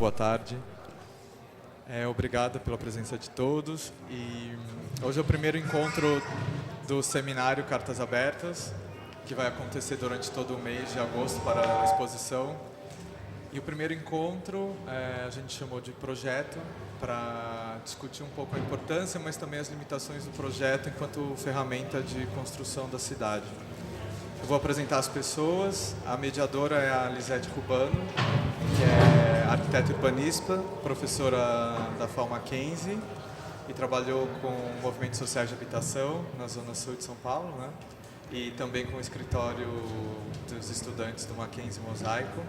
boa tarde. Obrigado pela presença de todos. E hoje é o primeiro encontro do seminário Cartas Abertas, que vai acontecer durante todo o mês de agosto para a exposição. E o primeiro encontro a gente chamou de projeto, para discutir um pouco a importância, mas também as limitações do projeto enquanto ferramenta de construção da cidade. Eu vou apresentar as pessoas. A mediadora é a Lisete Cubano, que é arquiteta urbanista, professora da FAO Mackenzie e trabalhou com movimentos sociais de habitação na Zona Sul de São Paulo, né? E também com o escritório dos estudantes do Mackenzie Mosaico.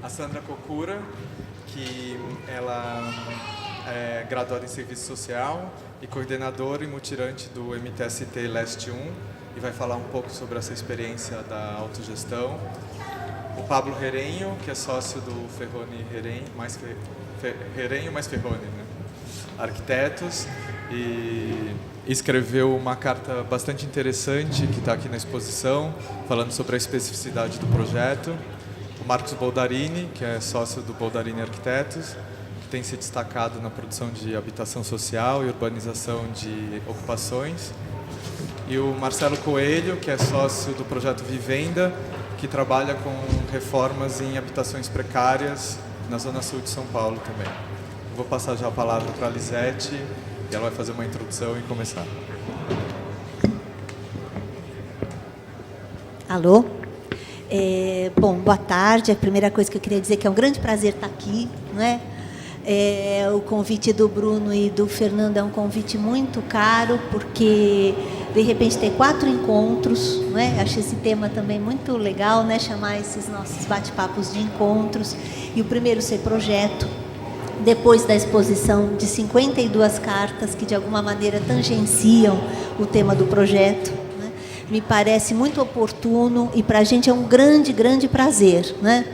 A Sandra Kokura, que ela é graduada em Serviço Social e coordenadora e mutirante do MTST Leste 1 e vai falar um pouco sobre essa experiência da autogestão. O Pablo Herenho, que é sócio do Ferroni Herenho, mais Ferroni, né? Arquitetos, e escreveu uma carta bastante interessante que está aqui na exposição, falando sobre a especificidade do projeto. O Marcos Boldarini, que é sócio do Boldarini Arquitetos, que tem se destacado na produção de habitação social e urbanização de ocupações. E o Marcelo Coelho, que é sócio do projeto Vivenda, que trabalha com reformas em habitações precárias na Zona Sul de São Paulo também. Eu vou passar já a palavra para a Lisete e ela vai fazer uma introdução e começar. Alô? Bom, boa tarde. A primeira coisa que eu queria dizer é que é um grande prazer estar aqui, não é? O convite do Bruno e do Fernando é um convite muito caro, porque de repente ter 4 encontros, não é? Acho esse tema também muito legal, né? Chamar esses nossos bate-papos de encontros. E o primeiro ser projeto, depois da exposição de 52 cartas que de alguma maneira tangenciam o tema do projeto. Me parece muito oportuno e para a gente é um grande, grande prazer, né?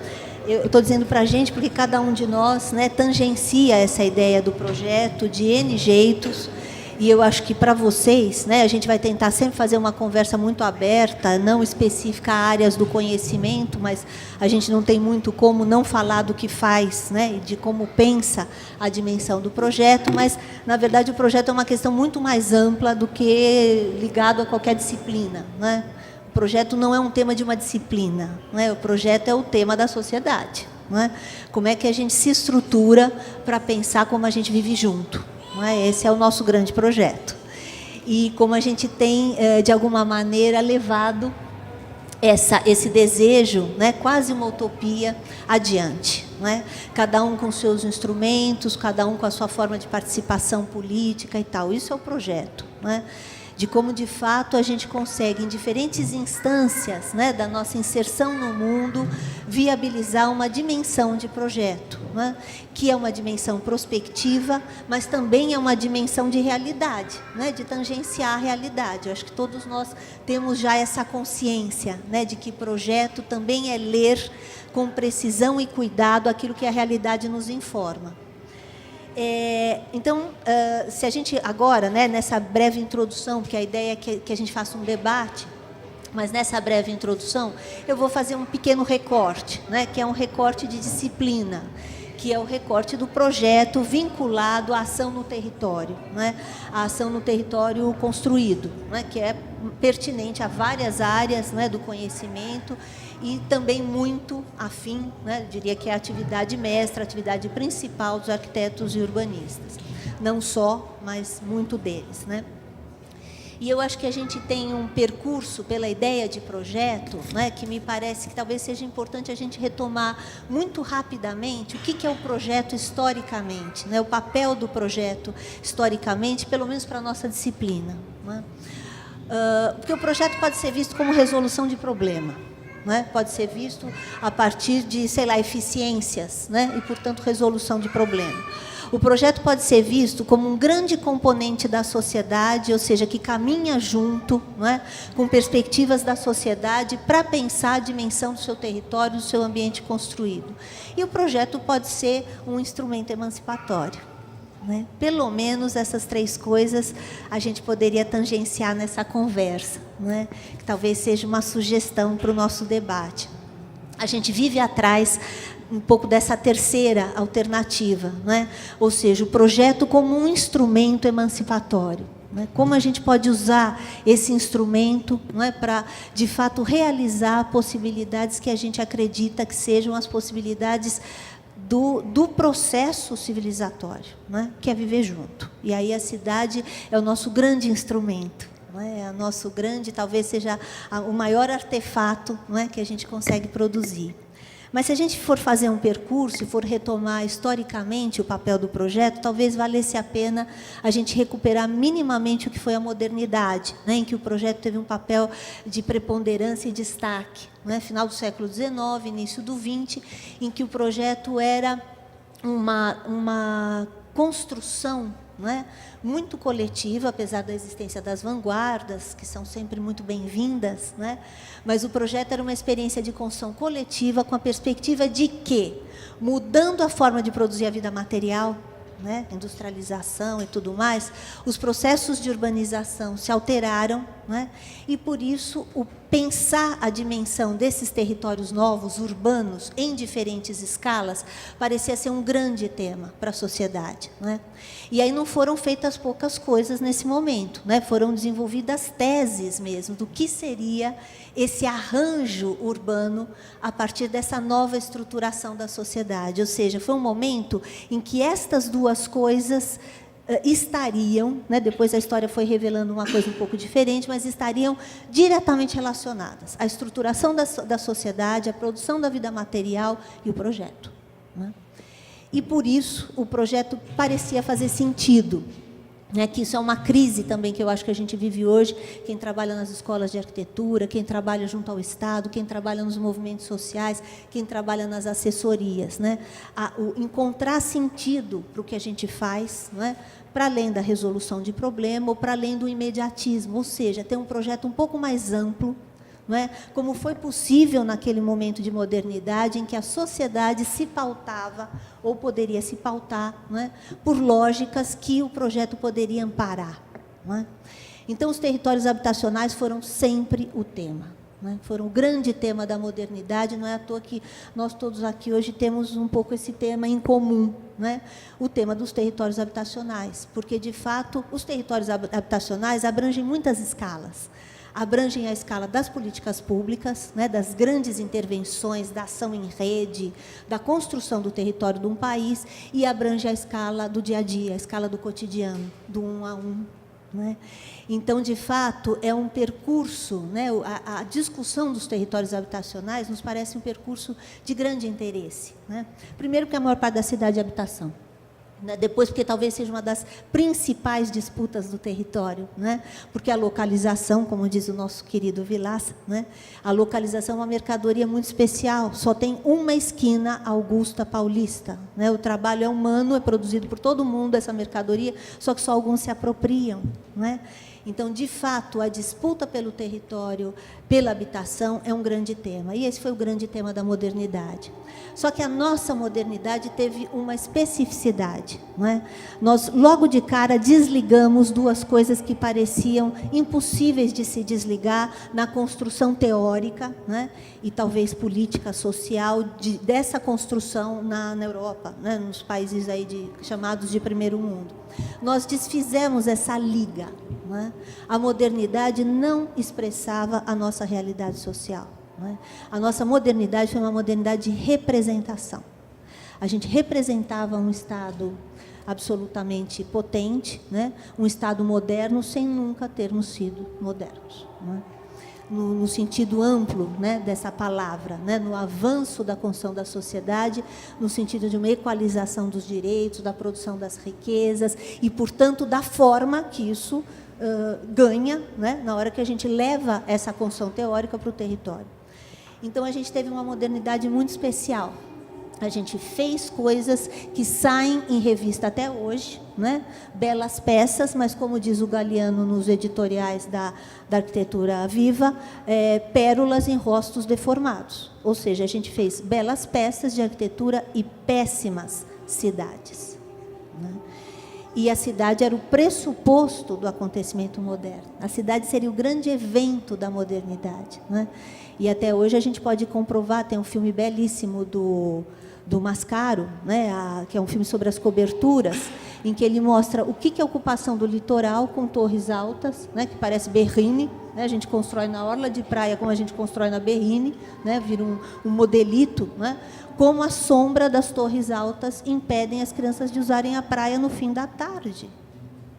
Eu estou dizendo para a gente porque cada um de nós, né, tangencia essa ideia do projeto de N jeitos, e eu acho que para vocês, né, a gente vai tentar sempre fazer uma conversa muito aberta, não específica a áreas do conhecimento, mas a gente não tem muito como não falar do que faz, né, e de como pensa a dimensão do projeto, mas, na verdade, o projeto é uma questão muito mais ampla do que ligado a qualquer disciplina, né? O projeto não é um tema de uma disciplina, né? O projeto é o tema da sociedade, né? Como é que a gente se estrutura para pensar como a gente vive junto, não é? Esse é o nosso grande projeto. E como a gente tem, de alguma maneira, levado esse desejo, né, quase uma utopia, adiante. Né? Cada um com seus instrumentos, cada um com a sua forma de participação política e tal. Isso é o projeto, né? De como, de fato, a gente consegue, em diferentes instâncias, né, da nossa inserção no mundo, viabilizar uma dimensão de projeto, né, que é uma dimensão prospectiva, mas também é uma dimensão de realidade, né, de tangenciar a realidade. Eu acho que todos nós temos já essa consciência, né, de que projeto também é ler com precisão e cuidado aquilo que a realidade nos informa. Então, se a gente agora, né, nessa breve introdução, porque a ideia é que a gente faça um debate, mas nessa breve introdução eu vou fazer um pequeno recorte, né, que é um recorte de disciplina, que é o recorte do projeto vinculado à ação no território, né, a ação no território construído, né, que é pertinente a várias áreas, né, do conhecimento e também muito afim, né, diria que é a atividade mestra, a atividade principal dos arquitetos e urbanistas. Não só, mas muito deles, né? E eu acho que a gente tem um percurso pela ideia de projeto, né, que me parece que talvez seja importante a gente retomar muito rapidamente o que é o projeto historicamente, né, o papel do projeto historicamente, pelo menos para a nossa disciplina. Né? Porque o projeto pode ser visto como resolução de problema. Né? Pode ser visto a partir de, sei lá, eficiências, né? E, portanto, resolução de problema. O projeto pode ser visto como um grande componente da sociedade, ou seja, que caminha junto, né, com perspectivas da sociedade para pensar a dimensão do seu território, do seu ambiente construído. E o projeto pode ser um instrumento emancipatório. Né? Pelo menos essas 3 coisas a gente poderia tangenciar nessa conversa, né? Que talvez seja uma sugestão para o nosso debate. A gente vive atrás um pouco dessa terceira alternativa, né? Ou seja, o projeto como um instrumento emancipatório. Né? Como a gente pode usar esse instrumento, não é, para, de fato, realizar possibilidades que a gente acredita que sejam as possibilidades do processo civilizatório, né? Que é viver junto. E aí a cidade é o nosso grande instrumento. Não é? O nosso grande, talvez seja o maior artefato, não é, que a gente consegue produzir. Mas se a gente for fazer um percurso e for retomar historicamente o papel do projeto, talvez valesse a pena a gente recuperar minimamente o que foi a modernidade, né, em que o projeto teve um papel de preponderância e destaque, né, final do século XIX, início do XX, em que o projeto era uma construção, né, muito coletiva, apesar da existência das vanguardas, que são sempre muito bem-vindas, né? Mas o projeto era uma experiência de construção coletiva com a perspectiva de que, mudando a forma de produzir a vida material, né, industrialização e tudo mais, os processos de urbanização se alteraram, né, e, por isso, o pensar a dimensão desses territórios novos, urbanos, em diferentes escalas, parecia ser um grande tema para a sociedade. Né? E aí não foram feitas poucas coisas nesse momento, né? Foram desenvolvidas teses mesmo do que seria esse arranjo urbano a partir dessa nova estruturação da sociedade. Ou seja, foi um momento em que estas duas coisas estariam, né, depois a história foi revelando uma coisa um pouco diferente, mas estariam diretamente relacionadas. A estruturação da sociedade, a produção da vida material e o projeto. Né? E, por isso, o projeto parecia fazer sentido. Né, que isso é uma crise também que eu acho que a gente vive hoje, quem trabalha nas escolas de arquitetura, quem trabalha junto ao Estado, quem trabalha nos movimentos sociais, quem trabalha nas assessorias. Né, encontrar sentido para o que a gente faz, não é? Para além da resolução de problema ou para além do imediatismo, ou seja, ter um projeto um pouco mais amplo, não é? Como foi possível naquele momento de modernidade em que a sociedade se pautava, ou poderia se pautar, não é? Por lógicas que o projeto poderia amparar. Não é? Então, os territórios habitacionais foram sempre o tema. Não é? Foram o grande tema da modernidade, não é à toa que nós todos aqui hoje temos um pouco esse tema em comum, não é? O tema dos territórios habitacionais, porque, de fato, os territórios habitacionais abrangem muitas escalas. Abrangem a escala das políticas públicas, né, das grandes intervenções, da ação em rede, da construção do território de um país, e abrange a escala do dia a dia, a escala do cotidiano, do um a um. Né? Então, de fato, é um percurso, né, a discussão dos territórios habitacionais nos parece um percurso de grande interesse. Né? Primeiro, porque a maior parte da cidade é habitação. Depois, porque talvez seja uma das principais disputas do território, né? Porque a localização, como diz o nosso querido Vilaça, né? A localização é uma mercadoria muito especial, só tem uma esquina Augusta Paulista. Né? O trabalho é humano, é produzido por todo mundo, essa mercadoria, só que só alguns se apropriam. Né? Então, de fato, a disputa pelo território, pela habitação, é um grande tema. E esse foi o grande tema da modernidade. Só que a nossa modernidade teve uma especificidade. Não é? Nós, logo de cara, desligamos duas coisas que pareciam impossíveis de se desligar na construção teórica, né, e talvez política, social, dessa construção na Europa, né, nos países aí chamados de primeiro mundo. Nós desfizemos essa liga. Não é? A modernidade não expressava a nossa realidade social. Não é? A nossa modernidade foi uma modernidade de representação. A gente representava um Estado absolutamente potente, né? Um Estado moderno, sem nunca termos sido modernos. Não é? No sentido amplo, né, dessa palavra, né, no avanço da construção da sociedade, no sentido de uma equalização dos direitos, da produção das riquezas e, portanto, da forma que isso ganha, né, na hora que a gente leva essa construção teórica para o território. Então, a gente teve uma modernidade muito especial. A gente fez coisas que saem em revista até hoje, né? Belas peças, mas, como diz o Galiano nos editoriais da Arquitetura Viva, pérolas em rostos deformados. Ou seja, a gente fez belas peças de arquitetura e péssimas cidades. Né? E a cidade era o pressuposto do acontecimento moderno. A cidade seria o grande evento da modernidade. Né? E até hoje a gente pode comprovar, tem um filme belíssimo do do Mascaro, né, que é um filme sobre as coberturas, em que ele mostra o que é a ocupação do litoral com torres altas, né, que parece berrine, né, a gente constrói na orla de praia como a gente constrói na berrine, né, vira um modelito, né, como a sombra das torres altas impedem as crianças de usarem a praia no fim da tarde.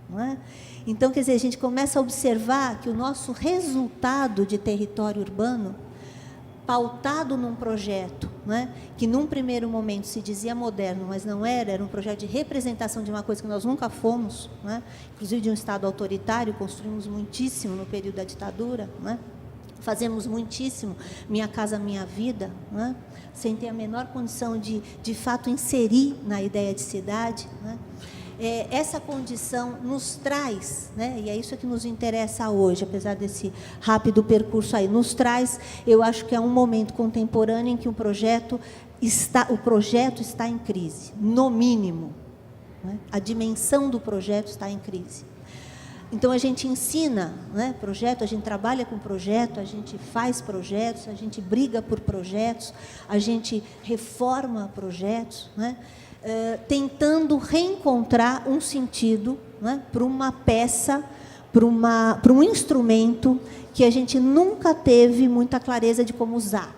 Não é? Então, quer dizer, a gente começa a observar que o nosso resultado de território urbano, pautado num projeto, né, que num primeiro momento se dizia moderno, mas não era um projeto de representação de uma coisa que nós nunca fomos, né, inclusive de um Estado autoritário, construímos muitíssimo no período da ditadura, né, fazemos muitíssimo Minha Casa Minha Vida, né, sem ter a menor condição de fato, inserir na ideia de cidade, né. Essa condição nos traz, né, e é isso que nos interessa hoje, apesar desse rápido percurso aí, nos traz, eu acho que é um momento contemporâneo em que o projeto está em crise, no mínimo, né, a dimensão do projeto está em crise. Então, a gente ensina, né, projeto, a gente trabalha com projeto, a gente faz projetos, a gente briga por projetos, a gente reforma projetos, né, tentando reencontrar um sentido, né, para uma peça, para um instrumento que a gente nunca teve muita clareza de como usar,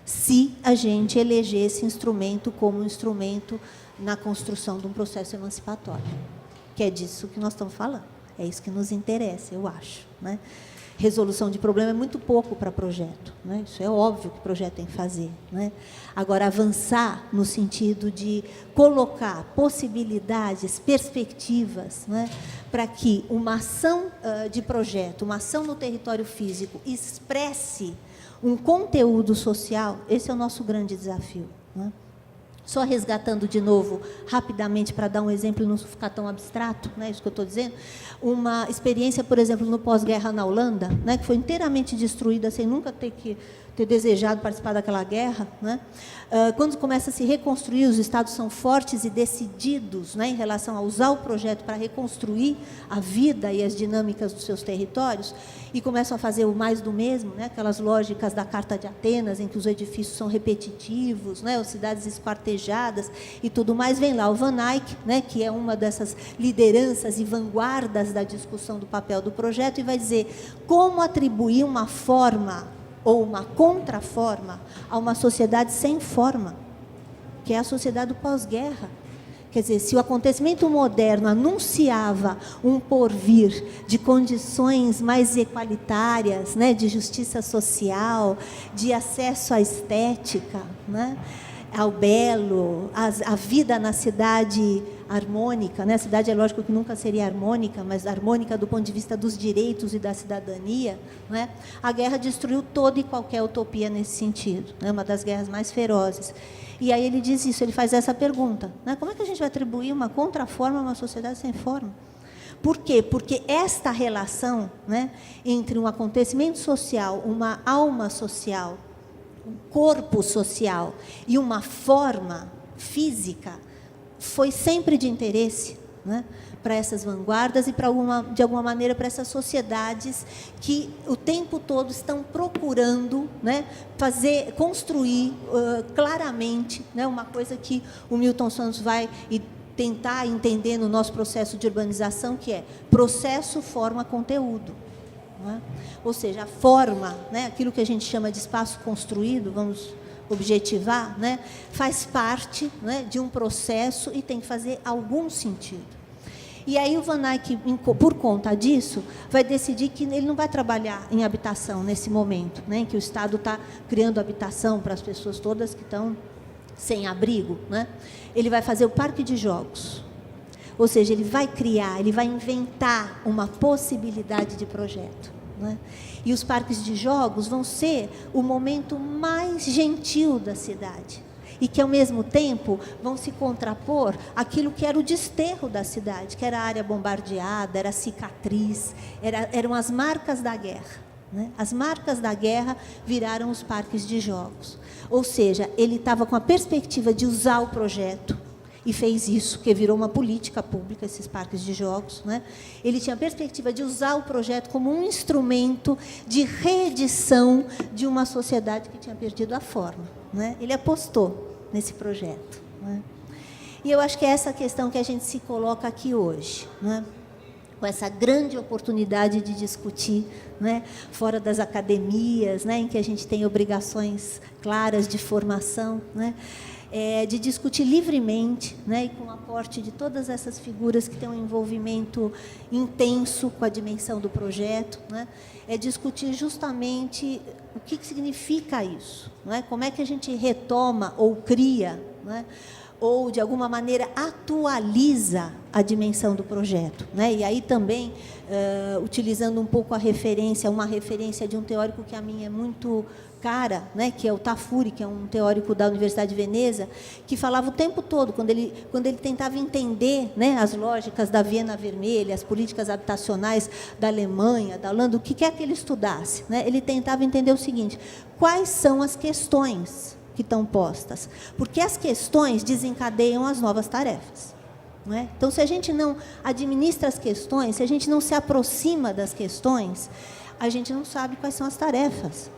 se a gente eleger esse instrumento como um instrumento na construção de um processo emancipatório, que é disso que nós estamos falando. É isso que nos interessa, eu acho, né? Resolução de problema é muito pouco para projeto, né? Isso é óbvio que o projeto tem que fazer, né? Agora, avançar no sentido de colocar possibilidades, perspectivas, né, para que uma ação de projeto, uma ação no território físico expresse um conteúdo social, esse é o nosso grande desafio, né? Só resgatando de novo, rapidamente, para dar um exemplo e não ficar tão abstrato, né, isso que eu estou dizendo, uma experiência, por exemplo, no pós-guerra na Holanda, né, que foi inteiramente destruída sem nunca ter desejado participar daquela guerra, né, quando começa a se reconstruir, os estados são fortes e decididos, né, em relação a usar o projeto para reconstruir a vida e as dinâmicas dos seus territórios, e começam a fazer o mais do mesmo, né, aquelas lógicas da Carta de Atenas, em que os edifícios são repetitivos, né, as cidades esquartejadas e tudo mais. Vem lá o Van Eyck, né, que é uma dessas lideranças e vanguardas da discussão do papel do projeto, e vai dizer como atribuir uma forma ou uma contraforma a uma sociedade sem forma, que é a sociedade do pós-guerra. Quer dizer, se o acontecimento moderno anunciava um porvir de condições mais equalitárias, né, de justiça social, de acesso à estética, né, ao belo, a vida na cidade harmônica, né? A cidade é lógico que nunca seria harmônica, mas harmônica do ponto de vista dos direitos e da cidadania, né? A guerra destruiu toda e qualquer utopia nesse sentido, né? Uma das guerras mais ferozes. E aí ele diz isso, ele faz essa pergunta, né? Como é que a gente vai atribuir uma contraforma a uma sociedade sem forma? Por quê? Porque esta relação, né, entre um acontecimento social, uma alma social, um corpo social e uma forma física foi sempre de interesse, né, para essas vanguardas e, de alguma maneira, para essas sociedades que o tempo todo estão procurando, né, construir claramente, né, uma coisa que o Milton Santos vai tentar entender no nosso processo de urbanização, que é processo, forma, conteúdo. Não é? Ou seja, a forma, né, aquilo que a gente chama de espaço construído, vamos objetivar, né, faz parte, né, de um processo e tem que fazer algum sentido. E aí o Van Eyck, por conta disso, vai decidir que ele não vai trabalhar em habitação nesse momento, né, em que o Estado está criando habitação para as pessoas todas que estão sem abrigo, né? Ele vai fazer o parque de jogos. Ou seja, ele vai criar, ele vai inventar uma possibilidade de projeto, né? E os parques de jogos vão ser o momento mais gentil da cidade. E que, ao mesmo tempo, vão se contrapor àquilo que era o desterro da cidade, que era a área bombardeada, era a cicatriz, eram as marcas da guerra, né? As marcas da guerra viraram os parques de jogos. Ou seja, ele estava com a perspectiva de usar o projeto, e fez isso, que virou uma política pública, esses parques de jogos, né? Ele tinha a perspectiva de usar o projeto como um instrumento de reedição de uma sociedade que tinha perdido a forma, né? Ele apostou, nesse projeto, né? E eu acho que é essa questão que a gente se coloca aqui hoje, né? Com essa grande oportunidade de discutir, né, fora das academias, né, em que a gente tem obrigações claras de formação, né, de discutir livremente, né, e com o aporte de todas essas figuras que têm um envolvimento intenso com a dimensão do projeto, né, discutir justamente o que significa isso, né, como é que a gente retoma ou cria, né, ou, de alguma maneira, atualiza a dimensão do projeto, né? E aí também, utilizando um pouco uma referência de um teórico que a mim é muito cara, né? Que é o Tafuri, que é um teórico da Universidade de Veneza, que falava o tempo todo, quando ele tentava entender, né, as lógicas da Viena Vermelha, as políticas habitacionais da Alemanha, da Holanda, o que quer que ele estudasse, né? Ele tentava entender o seguinte: quais são as questões que estão postas, porque as questões desencadeiam as novas tarefas, não é? Então, se a gente não administra as questões, se a gente não se aproxima das questões, a gente não sabe quais são as tarefas.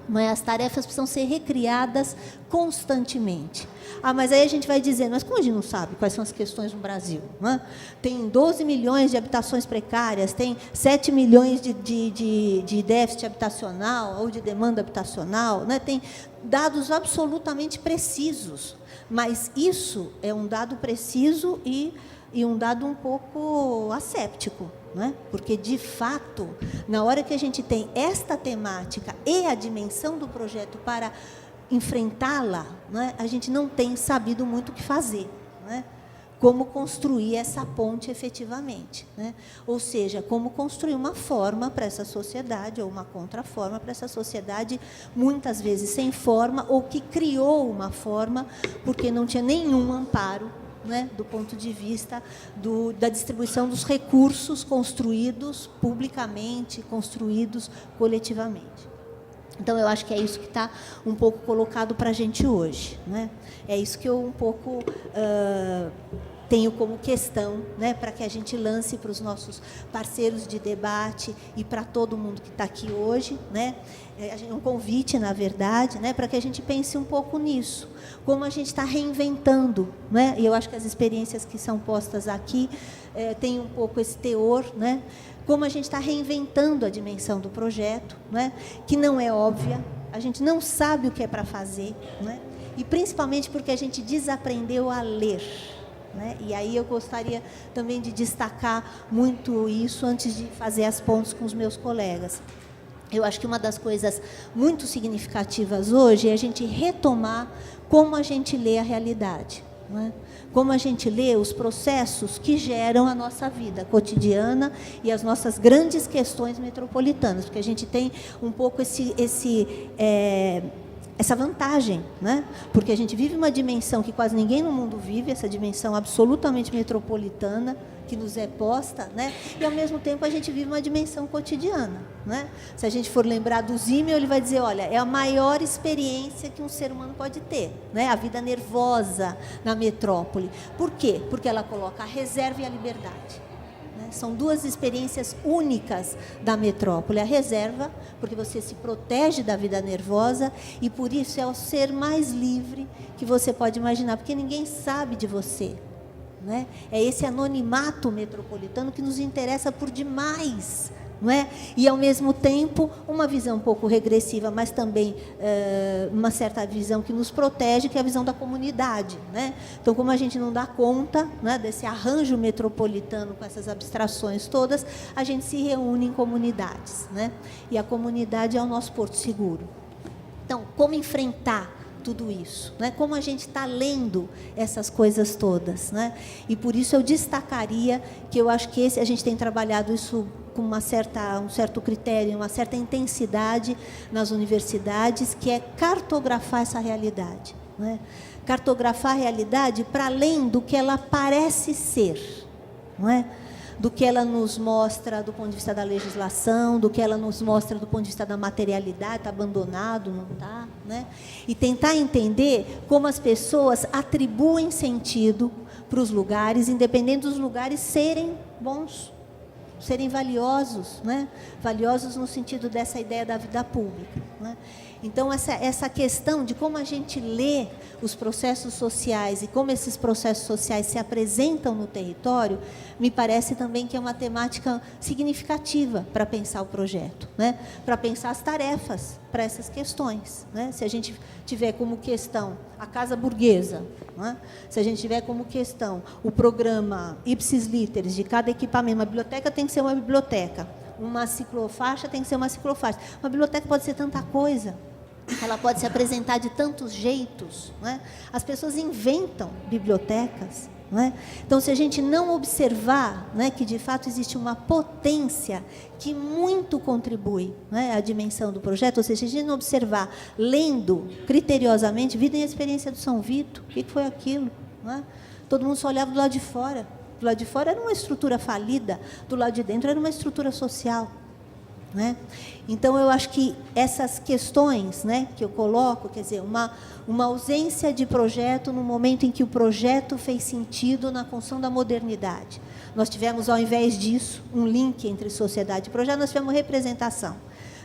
Não é? As tarefas precisam ser recriadas constantemente. Mas aí a gente vai dizer, mas como a gente não sabe quais são as questões no Brasil? Não é? Tem 12 milhões de habitações precárias, tem 7 milhões de déficit habitacional ou de demanda habitacional, né? Tem dados absolutamente precisos, mas isso é um dado preciso e um dado um pouco asséptico, né? Porque, de fato, na hora que a gente tem esta temática e a dimensão do projeto para enfrentá-la, né, a gente não tem sabido muito o que fazer, né? Como construir essa ponte efetivamente, né? Ou seja, como construir uma forma para essa sociedade, ou uma contraforma para essa sociedade, muitas vezes sem forma, ou que criou uma forma porque não tinha nenhum amparo, né, do ponto de vista da distribuição dos recursos construídos publicamente, construídos coletivamente. Então, eu acho que é isso que está um pouco colocado para a gente hoje, né? É isso que eu um pouco tenho como questão, né, para que a gente lance para os nossos parceiros de debate e para todo mundo que está aqui hoje, né? Um convite, na verdade, né, para que a gente pense um pouco nisso, como a gente está reinventando, né? E eu acho que as experiências que são postas aqui têm um pouco esse teor, né? Como a gente está reinventando a dimensão do projeto, né? Que não é óbvia, a gente não sabe o que é para fazer, né? E principalmente porque a gente desaprendeu a ler, né? E aí eu gostaria também de destacar muito isso antes de fazer as pontes com os meus colegas. Eu acho que uma das coisas muito significativas hoje é a gente retomar como a gente lê a realidade, não é? Como a gente lê os processos que geram a nossa vida cotidiana e as nossas grandes questões metropolitanas, porque a gente tem um pouco essa vantagem, né? Porque a gente vive uma dimensão que quase ninguém no mundo vive, essa dimensão absolutamente metropolitana que nos é posta, né? E, ao mesmo tempo, a gente vive uma dimensão cotidiana, né? Se a gente for lembrar do Zimmel, ele vai dizer, olha, é a maior experiência que um ser humano pode ter, né? A vida nervosa na metrópole. Por quê? Porque ela coloca a reserva e a liberdade. São duas experiências únicas da metrópole. A reserva, porque você se protege da vida nervosa, e por isso é o ser mais livre que você pode imaginar, porque ninguém sabe de você, né? É esse anonimato metropolitano que nos interessa por demais, não é? E, ao mesmo tempo, uma visão um pouco regressiva, mas também uma certa visão que nos protege, que é a visão da comunidade, né? Então, como a gente não dá conta, né, desse arranjo metropolitano com essas abstrações todas, a gente se reúne em comunidades, né? E a comunidade é o nosso porto seguro. Então, como enfrentar tudo isso, né? Como a gente está lendo essas coisas todas, né? E por isso eu destacaria que eu acho que a gente tem trabalhado isso com um certo critério, uma certa intensidade nas universidades, que é cartografar essa realidade, né? Cartografar a realidade para além do que ela parece ser, não é? Do que ela nos mostra do ponto de vista da legislação, do que ela nos mostra do ponto de vista da materialidade, está abandonado, não está, né? E tentar entender como as pessoas atribuem sentido para os lugares, independente dos lugares serem bons, serem valiosos, né? Valiosos no sentido dessa ideia da vida pública, né? Então, essa questão de como a gente lê os processos sociais e como esses processos sociais se apresentam no território, me parece também que é uma temática significativa para pensar o projeto, né? Para pensar as tarefas para essas questões, né? Se a gente tiver como questão a casa burguesa, né? Se a gente tiver como questão o programa Ipsis Literis de cada equipamento, uma biblioteca tem que ser uma biblioteca, uma ciclofaixa tem que ser uma ciclofaixa. Uma biblioteca pode ser tanta coisa, ela pode se apresentar de tantos jeitos, né? As pessoas inventam bibliotecas, né? Então, se a gente não observar, né, que de fato existe uma potência que muito contribui, né, à dimensão do projeto, ou seja, se a gente não observar, lendo criteriosamente, Vida e Experiência do São Vito, o que foi aquilo, né? Todo mundo só olhava do lado de fora. Do lado de fora era uma estrutura falida, do lado de dentro era uma estrutura social, né? Então, eu acho que essas questões, né, que eu coloco, quer dizer, uma ausência de projeto no momento em que o projeto fez sentido na construção da modernidade. Nós tivemos, ao invés disso, um link entre sociedade e projeto, nós tivemos representação.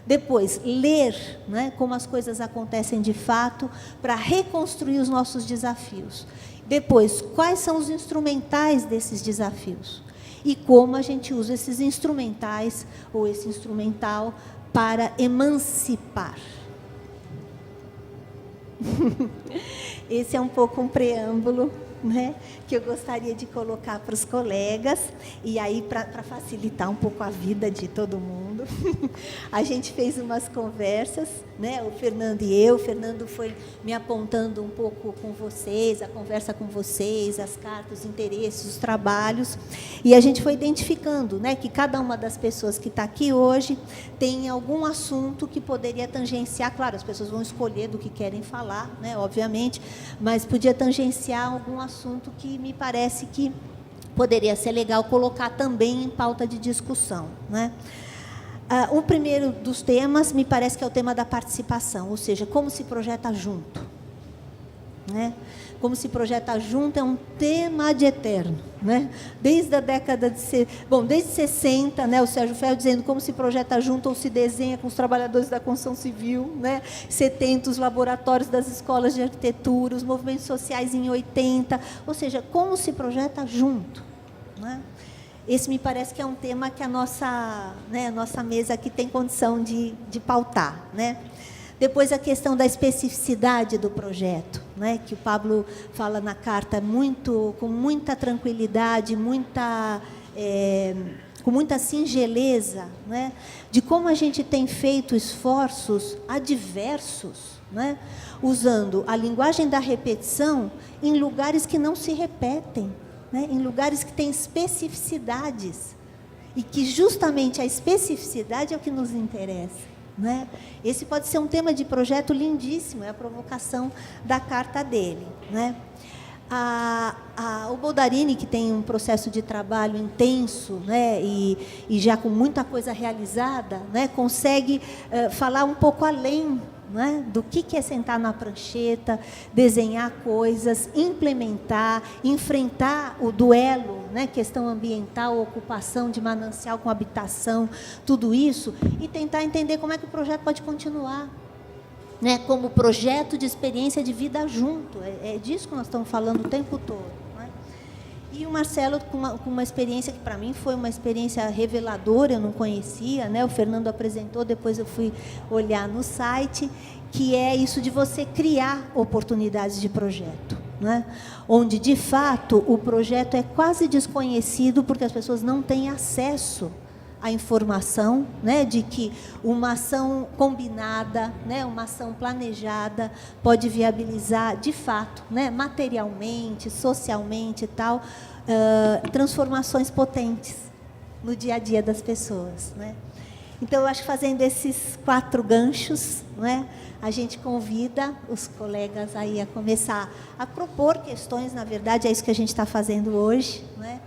Depois, ler, né, como as coisas acontecem de fato, para reconstruir os nossos desafios. Depois, quais são os instrumentais desses desafios? E como a gente usa esses instrumentais, ou esse instrumental, para emancipar. Esse é um pouco um preâmbulo, né, que eu gostaria de colocar para os colegas, e aí, para facilitar um pouco a vida de todo mundo, a gente fez umas conversas, né, o Fernando e eu, o Fernando foi me apontando um pouco com vocês, a conversa com vocês, as cartas, os interesses, os trabalhos, e a gente foi identificando, né, que cada uma das pessoas que está aqui hoje tem algum assunto que poderia tangenciar, claro, as pessoas vão escolher do que querem falar, né, obviamente, mas podia tangenciar algum assunto que me parece que poderia ser legal colocar também em pauta de discussão, né? O primeiro dos temas, me parece que é o tema da participação, ou seja, como se projeta junto, né? Como se projeta junto é um tema de eterno, né? Desde a década desde 60, né, o Sérgio Ferro dizendo como se projeta junto ou se desenha com os trabalhadores da construção civil, né? 70, os laboratórios das escolas de arquitetura, os movimentos sociais em 80, ou seja, como se projeta junto, né? Esse me parece que é um tema que a nossa mesa aqui tem condição de pautar, né? Depois, a questão da especificidade do projeto, né, que o Pablo fala na carta com muita tranquilidade, com muita singeleza, né, de como a gente tem feito esforços adversos, né, usando a linguagem da repetição em lugares que não se repetem, né, em lugares que têm especificidades, e que justamente a especificidade é o que nos interessa, né? Esse pode ser um tema de projeto lindíssimo, é a provocação da carta dele, né? O Boldarini, que tem um processo de trabalho intenso, né, e já com muita coisa realizada, né, consegue falar um pouco além, né, do que é sentar na prancheta, desenhar coisas, implementar, enfrentar o duelo, né, questão ambiental, ocupação de manancial com habitação, tudo isso, e tentar entender como é que o projeto pode continuar, né, como projeto de experiência de vida junto. É disso que nós estamos falando o tempo todo. E o Marcelo, com uma experiência que, para mim, foi uma experiência reveladora, eu não conhecia, né? O Fernando apresentou, depois eu fui olhar no site, que é isso de você criar oportunidades de projeto, né? Onde, de fato, o projeto é quase desconhecido, porque as pessoas não têm acesso à informação, né, de que uma ação combinada, né, uma ação planejada pode viabilizar, de fato, né, materialmente, socialmente e tal, transformações potentes no dia a dia das pessoas, né? Então, eu acho que fazendo esses 4 ganchos, né, a gente convida os colegas aí a começar a propor questões, na verdade, é isso que a gente está fazendo hoje, né?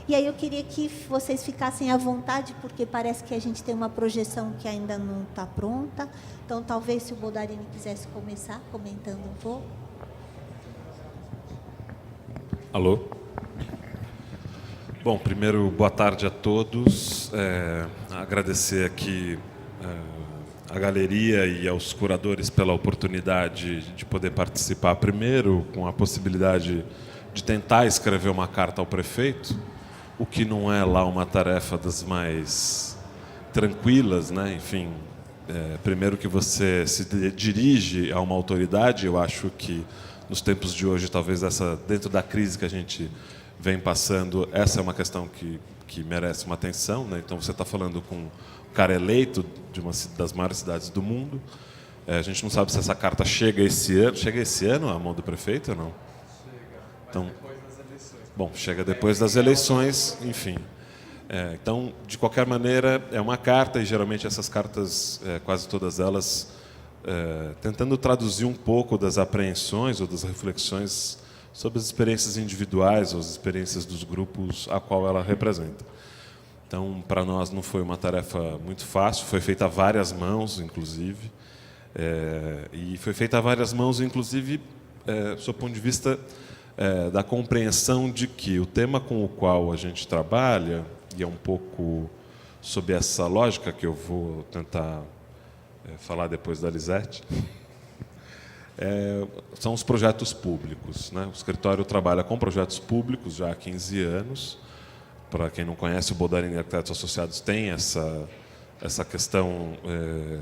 E aí eu queria que vocês ficassem à vontade, porque parece que a gente tem uma projeção que ainda não está pronta. Então, talvez, se o Boldarini quisesse começar comentando um pouco. Alô? Bom, primeiro, boa tarde a todos. Agradecer aqui à galeria e aos curadores pela oportunidade de poder participar primeiro, com a possibilidade de tentar escrever uma carta ao prefeito, o que não é lá uma tarefa das mais tranquilas, né? Enfim, primeiro que você se dirige a uma autoridade, eu acho que nos tempos de hoje, talvez dentro da crise que a gente vem passando, essa é uma questão que merece uma atenção, né? Então você está falando com um cara eleito de uma das maiores cidades do mundo. A gente não sabe se essa carta chega esse ano. Chega esse ano à mão do prefeito ou não? Chega, então, depois das eleições. Bom, chega depois das eleições, enfim. Então, de qualquer maneira, é uma carta, e geralmente essas cartas, quase todas elas, tentando traduzir um pouco das apreensões ou das reflexões sobre as experiências individuais ou as experiências dos grupos a qual ela representa. Então, para nós não foi uma tarefa muito fácil, foi feita a várias mãos, inclusive, e foi feita a várias mãos, inclusive, do ponto de vista da compreensão de que o tema com o qual a gente trabalha, e é um pouco sob essa lógica que eu vou tentar falar depois da Lisete, são os projetos públicos, né? O escritório trabalha com projetos públicos já há 15 anos. Para quem não conhece, o Bodarini Arquitetos Associados tem essa questão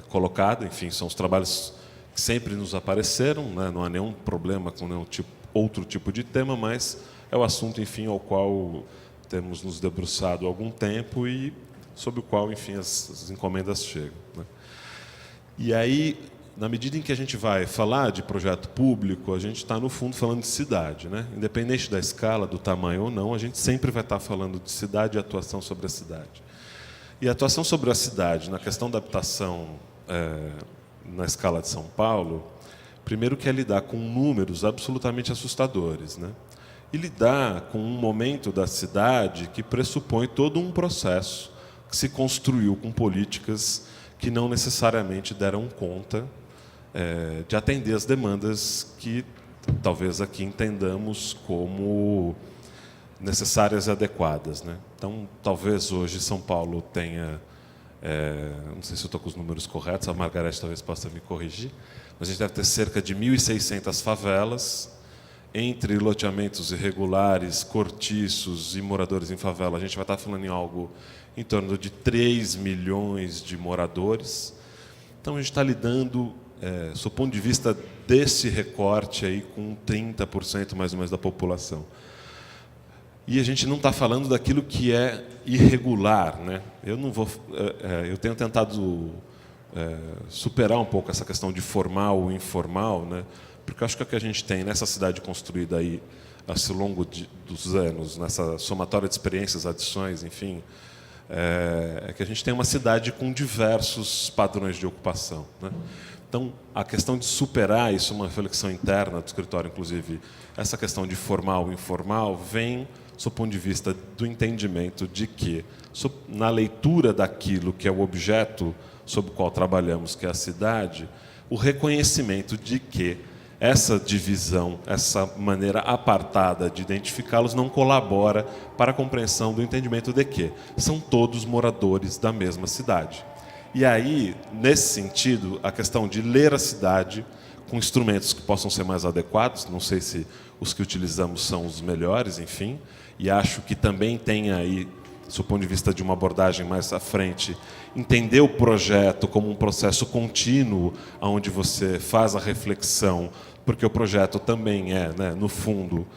colocada. Enfim, são os trabalhos que sempre nos apareceram, né? Não há nenhum problema com nenhum outro tipo de tema, mas é o assunto, enfim, ao qual temos nos debruçado há algum tempo e sobre o qual, enfim, as encomendas chegam, né? E aí, na medida em que a gente vai falar de projeto público, a gente está, no fundo, falando de cidade, né? Independente da escala, do tamanho ou não, a gente sempre vai estar falando de cidade e atuação sobre a cidade. E a atuação sobre a cidade, na questão da habitação na escala de São Paulo, primeiro que é lidar com números absolutamente assustadores, né? E lidar com um momento da cidade que pressupõe todo um processo que se construiu com políticas que não necessariamente deram conta de atender as demandas que talvez aqui entendamos como necessárias e adequadas, né? Então, talvez hoje São Paulo tenha, não sei se eu estou com os números corretos, a Margarete talvez possa me corrigir, mas a gente deve ter cerca de 1.600 favelas, entre loteamentos irregulares, cortiços e moradores em favela. A gente vai estar falando em algo em torno de 3 milhões de moradores. Então, a gente está lidando, do ponto de vista desse recorte, aí, com 30% mais ou menos da população. E a gente não está falando daquilo que é irregular, né? Eu tenho tentado superar um pouco essa questão de formal ou informal, né? Porque eu acho que o que a gente tem nessa cidade construída aí, ao longo dos anos, nessa somatória de experiências, adições, enfim, é que a gente tem uma cidade com diversos padrões de ocupação, né? Então, a questão de superar isso, uma reflexão interna do escritório, inclusive, essa questão de formal e informal, vem do ponto de vista do entendimento de que, na leitura daquilo que é o objeto sobre o qual trabalhamos, que é a cidade, o reconhecimento de que essa divisão, essa maneira apartada de identificá-los não colabora para a compreensão do entendimento de que são todos moradores da mesma cidade. E aí, nesse sentido, a questão de ler a cidade com instrumentos que possam ser mais adequados, não sei se os que utilizamos são os melhores, enfim, e acho que também tem aí, do ponto de vista de uma abordagem mais à frente, entender o projeto como um processo contínuo, onde você faz a reflexão, porque o projeto também é, né, no fundo,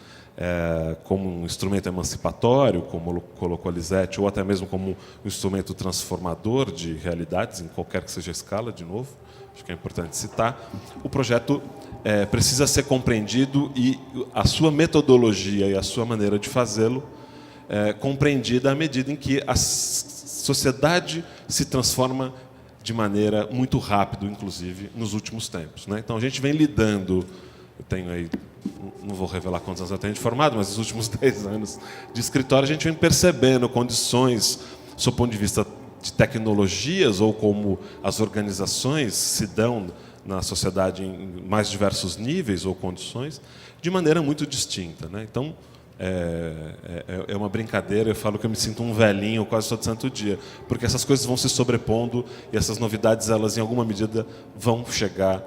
como um instrumento emancipatório, como colocou a Lisete, ou até mesmo como um instrumento transformador de realidades, em qualquer que seja a escala, de novo, acho que é importante citar, o projeto precisa ser compreendido e a sua metodologia e a sua maneira de fazê-lo compreendida à medida em que a sociedade se transforma de maneira muito rápida, inclusive, nos últimos tempos, né? Então, a gente vem lidando, eu tenho aí, não vou revelar quantos anos eu tenho de formado, mas nos últimos 10 anos de escritório, a gente vem percebendo condições, do ponto de vista de tecnologias, ou como as organizações se dão na sociedade em mais diversos níveis ou condições, de maneira muito distinta, né? Então, é uma brincadeira. Eu falo que eu me sinto um velhinho quase todo santo dia, porque essas coisas vão se sobrepondo e essas novidades, elas em alguma medida vão chegar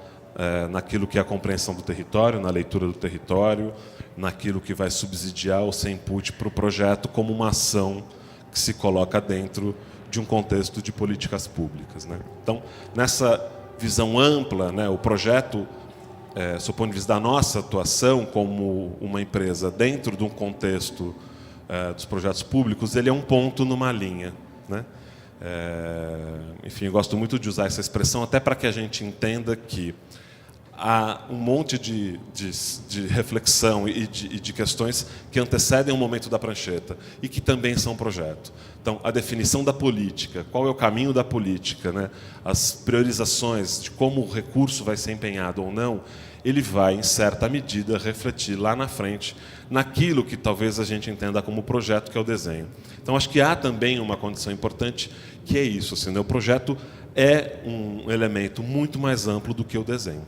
naquilo que é a compreensão do território, na leitura do território, naquilo que vai subsidiar ou ser input para o projeto como uma ação que se coloca dentro de um contexto de políticas públicas, né? Então, nessa visão ampla, né, o projeto, do ponto de vista da nossa atuação como uma empresa dentro de um contexto dos projetos públicos, ele é um ponto numa linha, né? Enfim, eu gosto muito de usar essa expressão até para que a gente entenda que há um monte de reflexão e de questões que antecedem o momento da prancheta e que também são projeto. Então, a definição da política, qual é o caminho da política, né? As priorizações de como o recurso vai ser empenhado ou não, ele vai, em certa medida, refletir lá na frente naquilo que talvez a gente entenda como projeto, que é o desenho. Então, acho que há também uma condição importante, que é isso. Assim, né? O projeto é um elemento muito mais amplo do que o desenho.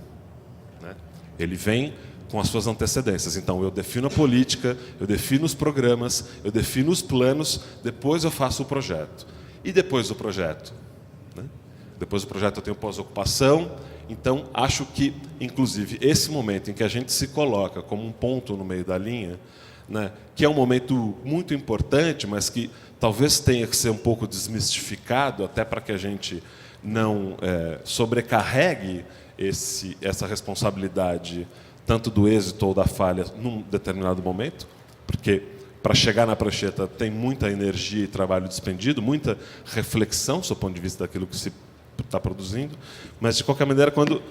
Ele vem com as suas antecedências. Então, eu defino a política, eu defino os programas, eu defino os planos, depois eu faço o projeto. E depois do projeto? Né? Depois do projeto eu tenho pós-ocupação. Então, acho que, inclusive, esse momento em que a gente se coloca como um ponto no meio da linha, né, que é um momento muito importante, mas que talvez tenha que ser um pouco desmistificado, até para que a gente não sobrecarregue essa responsabilidade, tanto do êxito ou da falha, num determinado momento, porque para chegar na prancheta tem muita energia e trabalho despendido, muita reflexão, do ponto de vista daquilo que se está produzindo, mas, de qualquer maneira, quando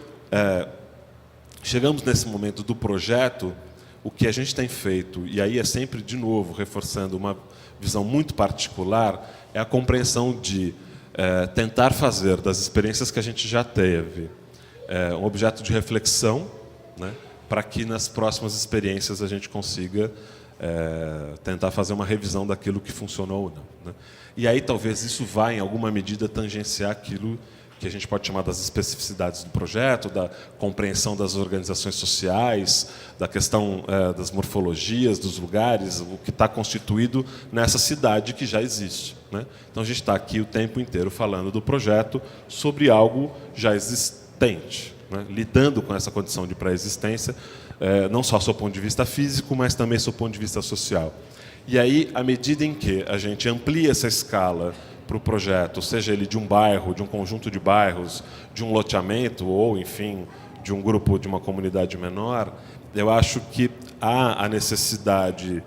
chegamos nesse momento do projeto, o que a gente tem feito, e aí é sempre, de novo, reforçando uma visão muito particular, é a compreensão de tentar fazer das experiências que a gente já teve um objeto de reflexão, né, para que nas próximas experiências a gente consiga tentar fazer uma revisão daquilo que funcionou ou não, né? E aí talvez isso vá, em alguma medida, tangenciar aquilo que a gente pode chamar das especificidades do projeto, da compreensão das organizações sociais, da questão das morfologias, dos lugares, o que está constituído nessa cidade que já existe, né? Então, a gente está aqui o tempo inteiro falando do projeto sobre algo já existente, né? Lidando com essa condição de pré-existência, não só do seu ponto de vista físico, mas também do seu ponto de vista social. E aí, à medida em que a gente amplia essa escala para o projeto, seja ele de um bairro, de um conjunto de bairros, de um loteamento ou, enfim, de um grupo, de uma comunidade menor, eu acho que há a necessidade,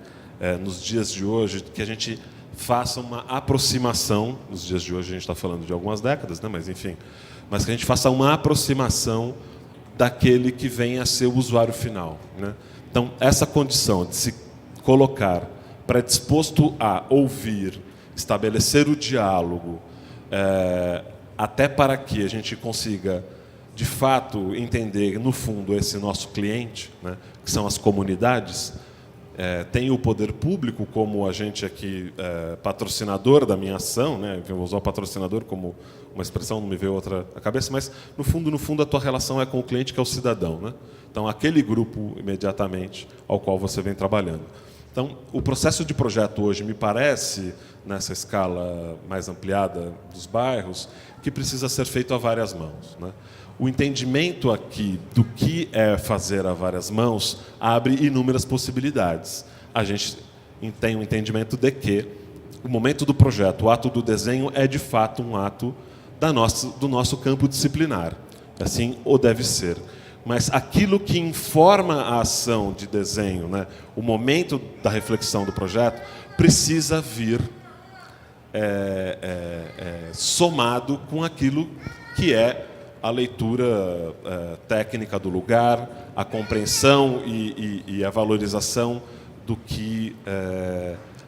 nos dias de hoje, que a gente faça uma aproximação. Nos dias de hoje a gente está falando de algumas décadas, né? Mas, enfim, mas que a gente faça uma aproximação daquele que vem a ser o usuário final, né? Então, essa condição de se colocar predisposto a ouvir, estabelecer o diálogo, até para que a gente consiga, de fato, entender, no fundo, esse nosso cliente, né, que são as comunidades, tem o poder público como agente aqui, patrocinador da minha ação, né? Eu vou usar o patrocinador como uma expressão, não me veio outra à cabeça, mas, no fundo, a tua relação é com o cliente, que é o cidadão, né? Então, aquele grupo, imediatamente, ao qual você vem trabalhando. Então, o processo de projeto hoje me parece, nessa escala mais ampliada dos bairros, que precisa ser feito a várias mãos, né? O entendimento aqui do que é fazer a várias mãos abre inúmeras possibilidades. A gente tem o entendimento de que o momento do projeto, o ato do desenho, é de fato um ato do nosso campo disciplinar. Assim ou deve ser. Mas aquilo que informa a ação de desenho, né, o momento da reflexão do projeto, precisa vir somado com aquilo que é a leitura técnica do lugar, a compreensão e a valorização do que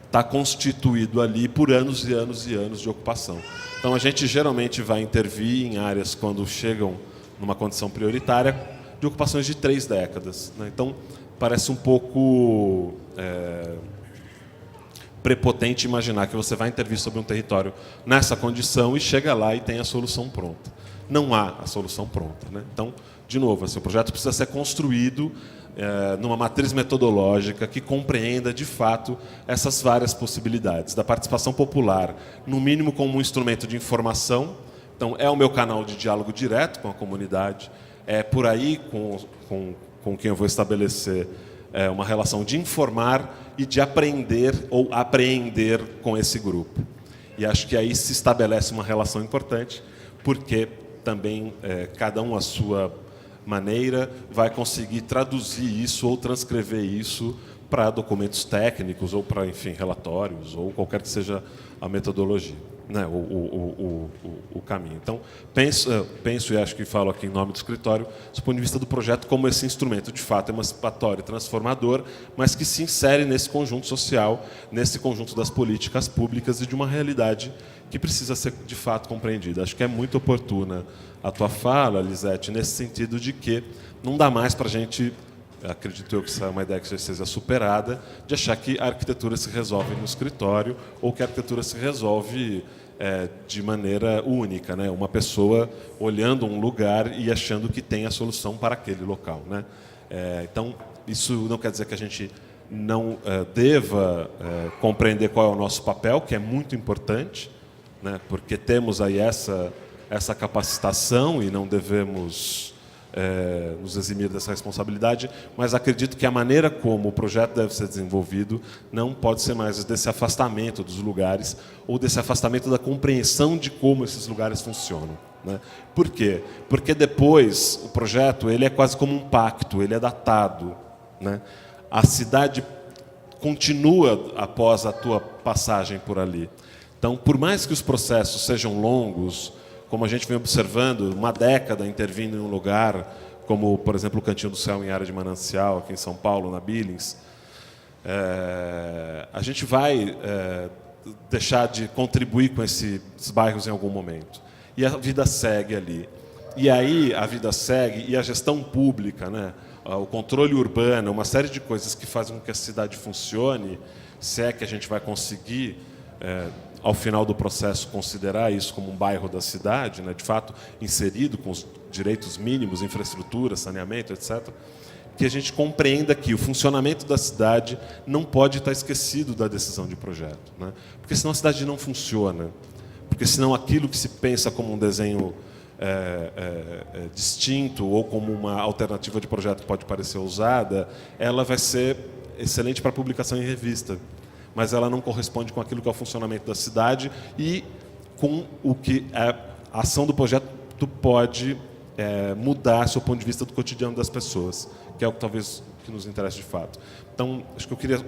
está constituído ali por anos e anos e anos de ocupação. Então, a gente geralmente vai intervir em áreas, quando chegam numa condição prioritária, de ocupações de 3 décadas, né? Então, parece um pouco prepotente imaginar que você vai intervir sobre um território nessa condição e chega lá e tem a solução pronta. Não há a solução pronta, né? Então, de novo, assim, o projeto precisa ser construído numa matriz metodológica que compreenda, de fato, essas várias possibilidades. Da participação popular, no mínimo como um instrumento de informação. Então, é o meu canal de diálogo direto com a comunidade. É por aí com quem eu vou estabelecer uma relação de informar e de aprender ou apreender com esse grupo. E acho que aí se estabelece uma relação importante, porque também cada um à sua maneira vai conseguir traduzir isso ou transcrever isso para documentos técnicos ou para, enfim, relatórios ou qualquer que seja a metodologia, né, o caminho. Então, penso e acho que falo aqui em nome do escritório, do ponto de vista do projeto, como esse instrumento, de fato, emancipatório, transformador, mas que se insere nesse conjunto social, nesse conjunto das políticas públicas e de uma realidade que precisa ser, de fato, compreendida. Acho que é muito oportuna a tua fala, Lisete, nesse sentido de que não dá mais para a gente, acredito eu que essa é uma ideia que já seja superada, de achar que a arquitetura se resolve no escritório ou que a arquitetura se resolve de maneira única, né? Uma pessoa olhando um lugar e achando que tem a solução para aquele local, né? Então, isso não quer dizer que a gente não deva compreender qual é o nosso papel, que é muito importante, né? Porque temos aí essa capacitação e não devemos nos eximir dessa responsabilidade, mas acredito que a maneira como o projeto deve ser desenvolvido não pode ser mais desse afastamento dos lugares ou desse afastamento da compreensão de como esses lugares funcionam, né? Por quê? Porque depois o projeto ele é quase como um pacto, ele é datado, né? A cidade continua após a tua passagem por ali. Então, por mais que os processos sejam longos, como a gente vem observando, uma década intervindo em um lugar, como, por exemplo, o Cantinho do Céu em área de manancial, aqui em São Paulo, na Billings, a gente vai deixar de contribuir com esses bairros em algum momento. E a vida segue ali. E aí a vida segue, e a gestão pública, né, o controle urbano, uma série de coisas que fazem com que a cidade funcione, se é que a gente vai conseguir, ao final do processo, considerar isso como um bairro da cidade, né, de fato, inserido com os direitos mínimos, infraestrutura, saneamento, etc., que a gente compreenda que o funcionamento da cidade não pode estar esquecido da decisão de projeto, né? Porque senão a cidade não funciona, porque senão aquilo que se pensa como um desenho distinto ou como uma alternativa de projeto que pode parecer ousada, ela vai ser excelente para publicação em revista, mas ela não corresponde com aquilo que é o funcionamento da cidade e com o que a ação do projeto pode mudar do ponto de vista do cotidiano das pessoas, que é o que talvez que nos interessa de fato. Então, acho que eu queria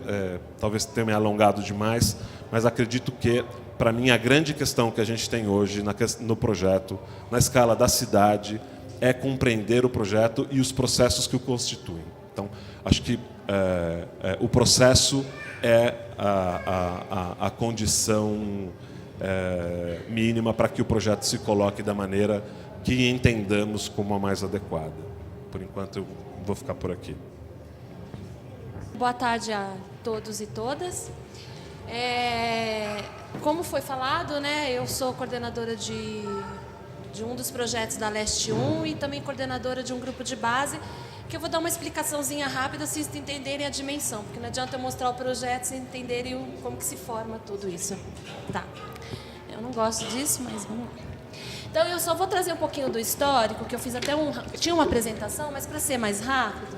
talvez ter me alongado demais, mas acredito que, para mim, a grande questão que a gente tem hoje no projeto, na escala da cidade, é compreender o projeto e os processos que o constituem. Então, acho que o processo é a condição mínima para que o projeto se coloque da maneira que entendamos como a mais adequada. Por enquanto, eu vou ficar por aqui. Boa tarde a todos e todas. Como foi falado, né, eu sou coordenadora de um dos projetos da Leste 1 e também coordenadora de um grupo de base, que eu vou dar uma explicaçãozinha rápida, se vocês entenderem a dimensão, porque não adianta eu mostrar o projeto sem entenderem como que se forma tudo isso. Tá. Eu não gosto disso, mas vamos lá. Então, eu só vou trazer um pouquinho do histórico, que eu fiz até tinha uma apresentação, mas para ser mais rápido,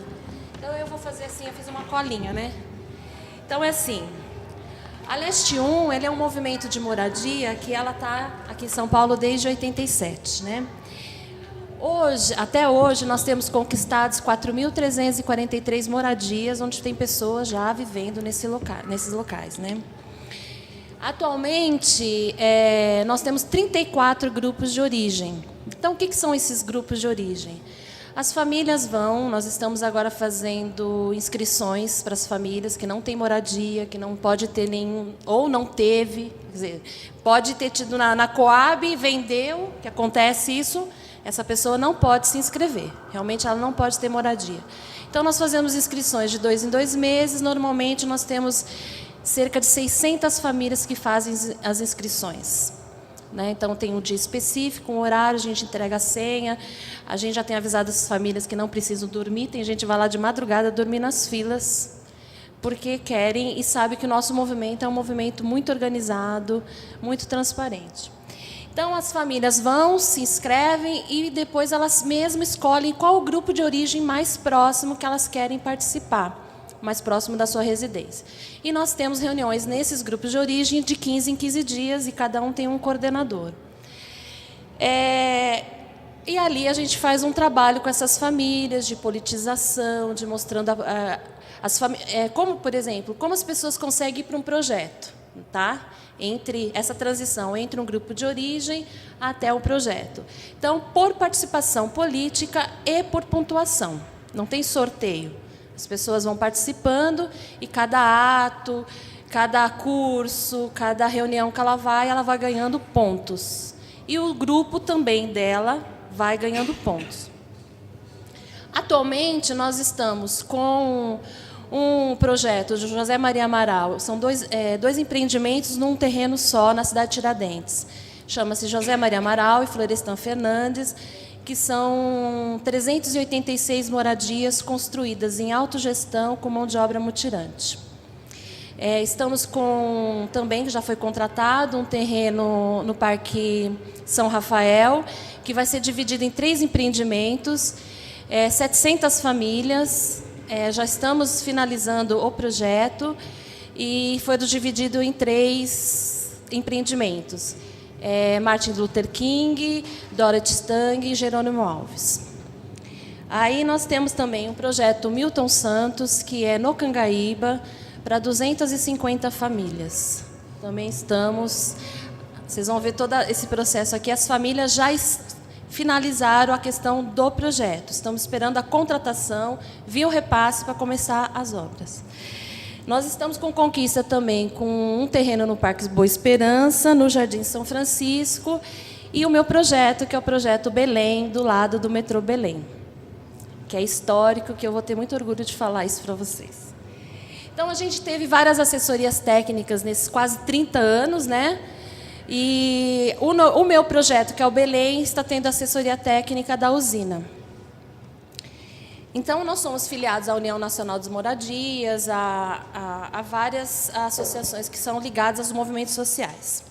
então eu vou fazer assim, eu fiz uma colinha, né? Então, é assim, a Leste 1, ele é um movimento de moradia que ela está aqui em São Paulo desde 87, né? Até hoje, nós temos conquistados 4.343 moradias, onde tem pessoas já vivendo nesses locais, né? Atualmente, nós temos 34 grupos de origem. Então, o que são esses grupos de origem? As famílias nós estamos agora fazendo inscrições para as famílias que não têm moradia, que não pode ter nenhum, ou não teve, quer dizer, pode ter tido na Coab, vendeu, que acontece isso, essa pessoa não pode se inscrever. Realmente, ela não pode ter moradia. Então, nós fazemos inscrições de 2 em 2 meses. Normalmente, nós temos cerca de 600 famílias que fazem as inscrições. né? Então, tem um dia específico, um horário, a gente entrega a senha, a gente já tem avisado as famílias que não precisam dormir, tem gente que vai lá de madrugada dormir nas filas, porque querem e sabe que o nosso movimento é um movimento muito organizado, muito transparente. Então, as famílias vão, se inscrevem e depois elas mesmas escolhem qual o grupo de origem mais próximo que elas querem participar, mais próximo da sua residência. E nós temos reuniões nesses grupos de origem de 15 em 15 dias e cada um tem um coordenador. E ali a gente faz um trabalho com essas famílias de politização, de mostrando como, por exemplo, como as pessoas conseguem ir para um projeto, tá? Entre essa transição entre um grupo de origem até o projeto. Então, por participação política e por pontuação. Não tem sorteio. As pessoas vão participando e cada ato, cada curso, cada reunião que ela vai ganhando pontos. E o grupo também dela vai ganhando pontos. Atualmente, nós estamos com um projeto de José Maria Amaral. São dois empreendimentos num terreno só, na cidade de Tiradentes. Chama-se José Maria Amaral e Florestan Fernandes, que são 386 moradias construídas em autogestão com mão de obra mutirante. Estamos com, também, que já foi contratado, um terreno no Parque São Rafael, que vai ser dividido em 3 empreendimentos, 700 famílias. Já estamos finalizando o projeto e foi dividido em 3 empreendimentos. Martin Luther King, Dorothy Stang e Jerônimo Alves. Aí nós temos também um projeto Milton Santos, que é no Cangaíba, para 250 famílias. Também estamos... Vocês vão ver todo esse processo aqui. As famílias já finalizaram a questão do projeto. Estamos esperando a contratação, via o repasse para começar as obras. Nós estamos com conquista também com um terreno no Parque Boa Esperança, no Jardim São Francisco, e o meu projeto, que é o projeto Belém, do lado do metrô Belém, que é histórico, que eu vou ter muito orgulho de falar isso para vocês. Então, a gente teve várias assessorias técnicas nesses quase 30 anos, né? E o meu projeto, que é o Belém, está tendo assessoria técnica da usina. Então, nós somos filiados à União Nacional das Moradias, a várias associações que são ligadas aos movimentos sociais.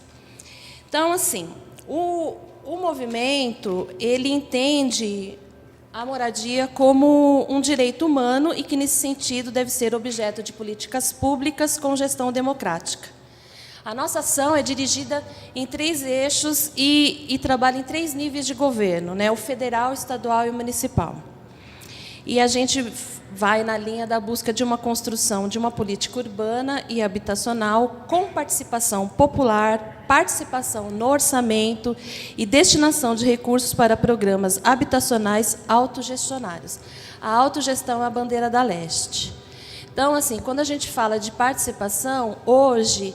Então, assim, o movimento, ele entende a moradia como um direito humano e que, nesse sentido, deve ser objeto de políticas públicas com gestão democrática. A nossa ação é dirigida em 3 eixos e trabalha em 3 níveis de governo, né? O federal, o estadual e o municipal. E a gente vai na linha da busca de uma construção de uma política urbana e habitacional com participação popular, participação no orçamento e destinação de recursos para programas habitacionais autogestionários. A autogestão é a bandeira da Leste. Então, assim, quando a gente fala de participação, hoje,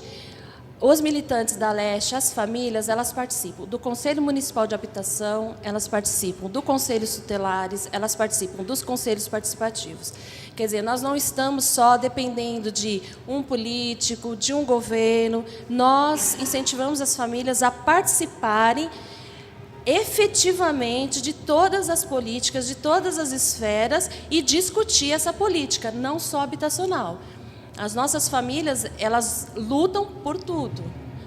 os militantes da Leste, as famílias, elas participam do Conselho Municipal de Habitação, elas participam do Conselhos Tutelares, elas participam dos Conselhos Participativos. Quer dizer, nós não estamos só dependendo de um político, de um governo, nós incentivamos as famílias a participarem efetivamente de todas as políticas, de todas as esferas e discutir essa política, não só habitacional. As nossas famílias, elas lutam por tudo,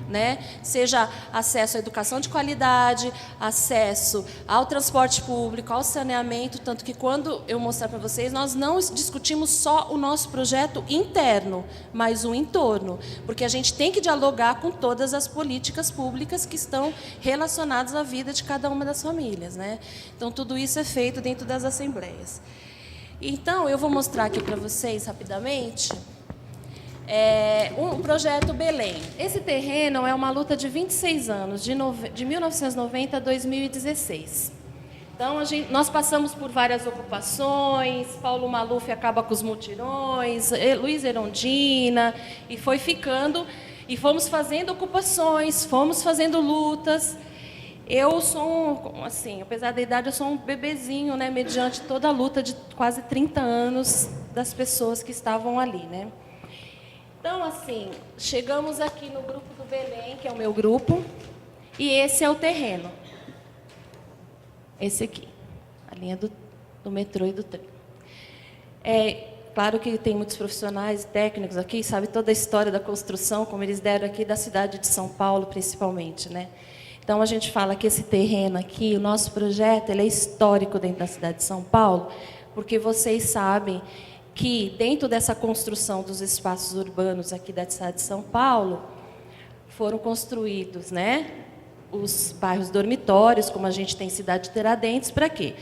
né? Seja acesso à educação de qualidade, acesso ao transporte público, ao saneamento, tanto que quando eu mostrar para vocês, nós não discutimos só o nosso projeto interno, mas o entorno, porque a gente tem que dialogar com todas as políticas públicas que estão relacionadas à vida de cada uma das famílias, né? Então, tudo isso é feito dentro das assembleias. Então, eu vou mostrar aqui para vocês, rapidamente, um projeto Belém. Esse terreno é uma luta de 26 anos, de 1990 a 2016. Então, nós passamos por várias ocupações, Paulo Maluf acaba com os mutirões, Luiz Erondina, e foi ficando, e fomos fazendo ocupações, fomos fazendo lutas. Eu sou, assim, apesar da idade, eu sou um bebezinho, né, mediante toda a luta de quase 30 anos das pessoas que estavam ali, né? Então, assim, chegamos aqui no grupo do Belém, que é o meu grupo, E esse é o terreno. Esse aqui, a linha do metrô e do trem. Claro que tem muitos profissionais técnicos aqui, sabe toda a história da construção, como eles deram aqui, da cidade de São Paulo, principalmente, né? Então, a gente fala que esse terreno aqui, o nosso projeto, ele é histórico dentro da cidade de São Paulo, porque vocês sabem que, dentro dessa construção dos espaços urbanos aqui da cidade de São Paulo, foram construídos, né, os bairros dormitórios, como a gente tem Cidade de Tiradentes, para quê?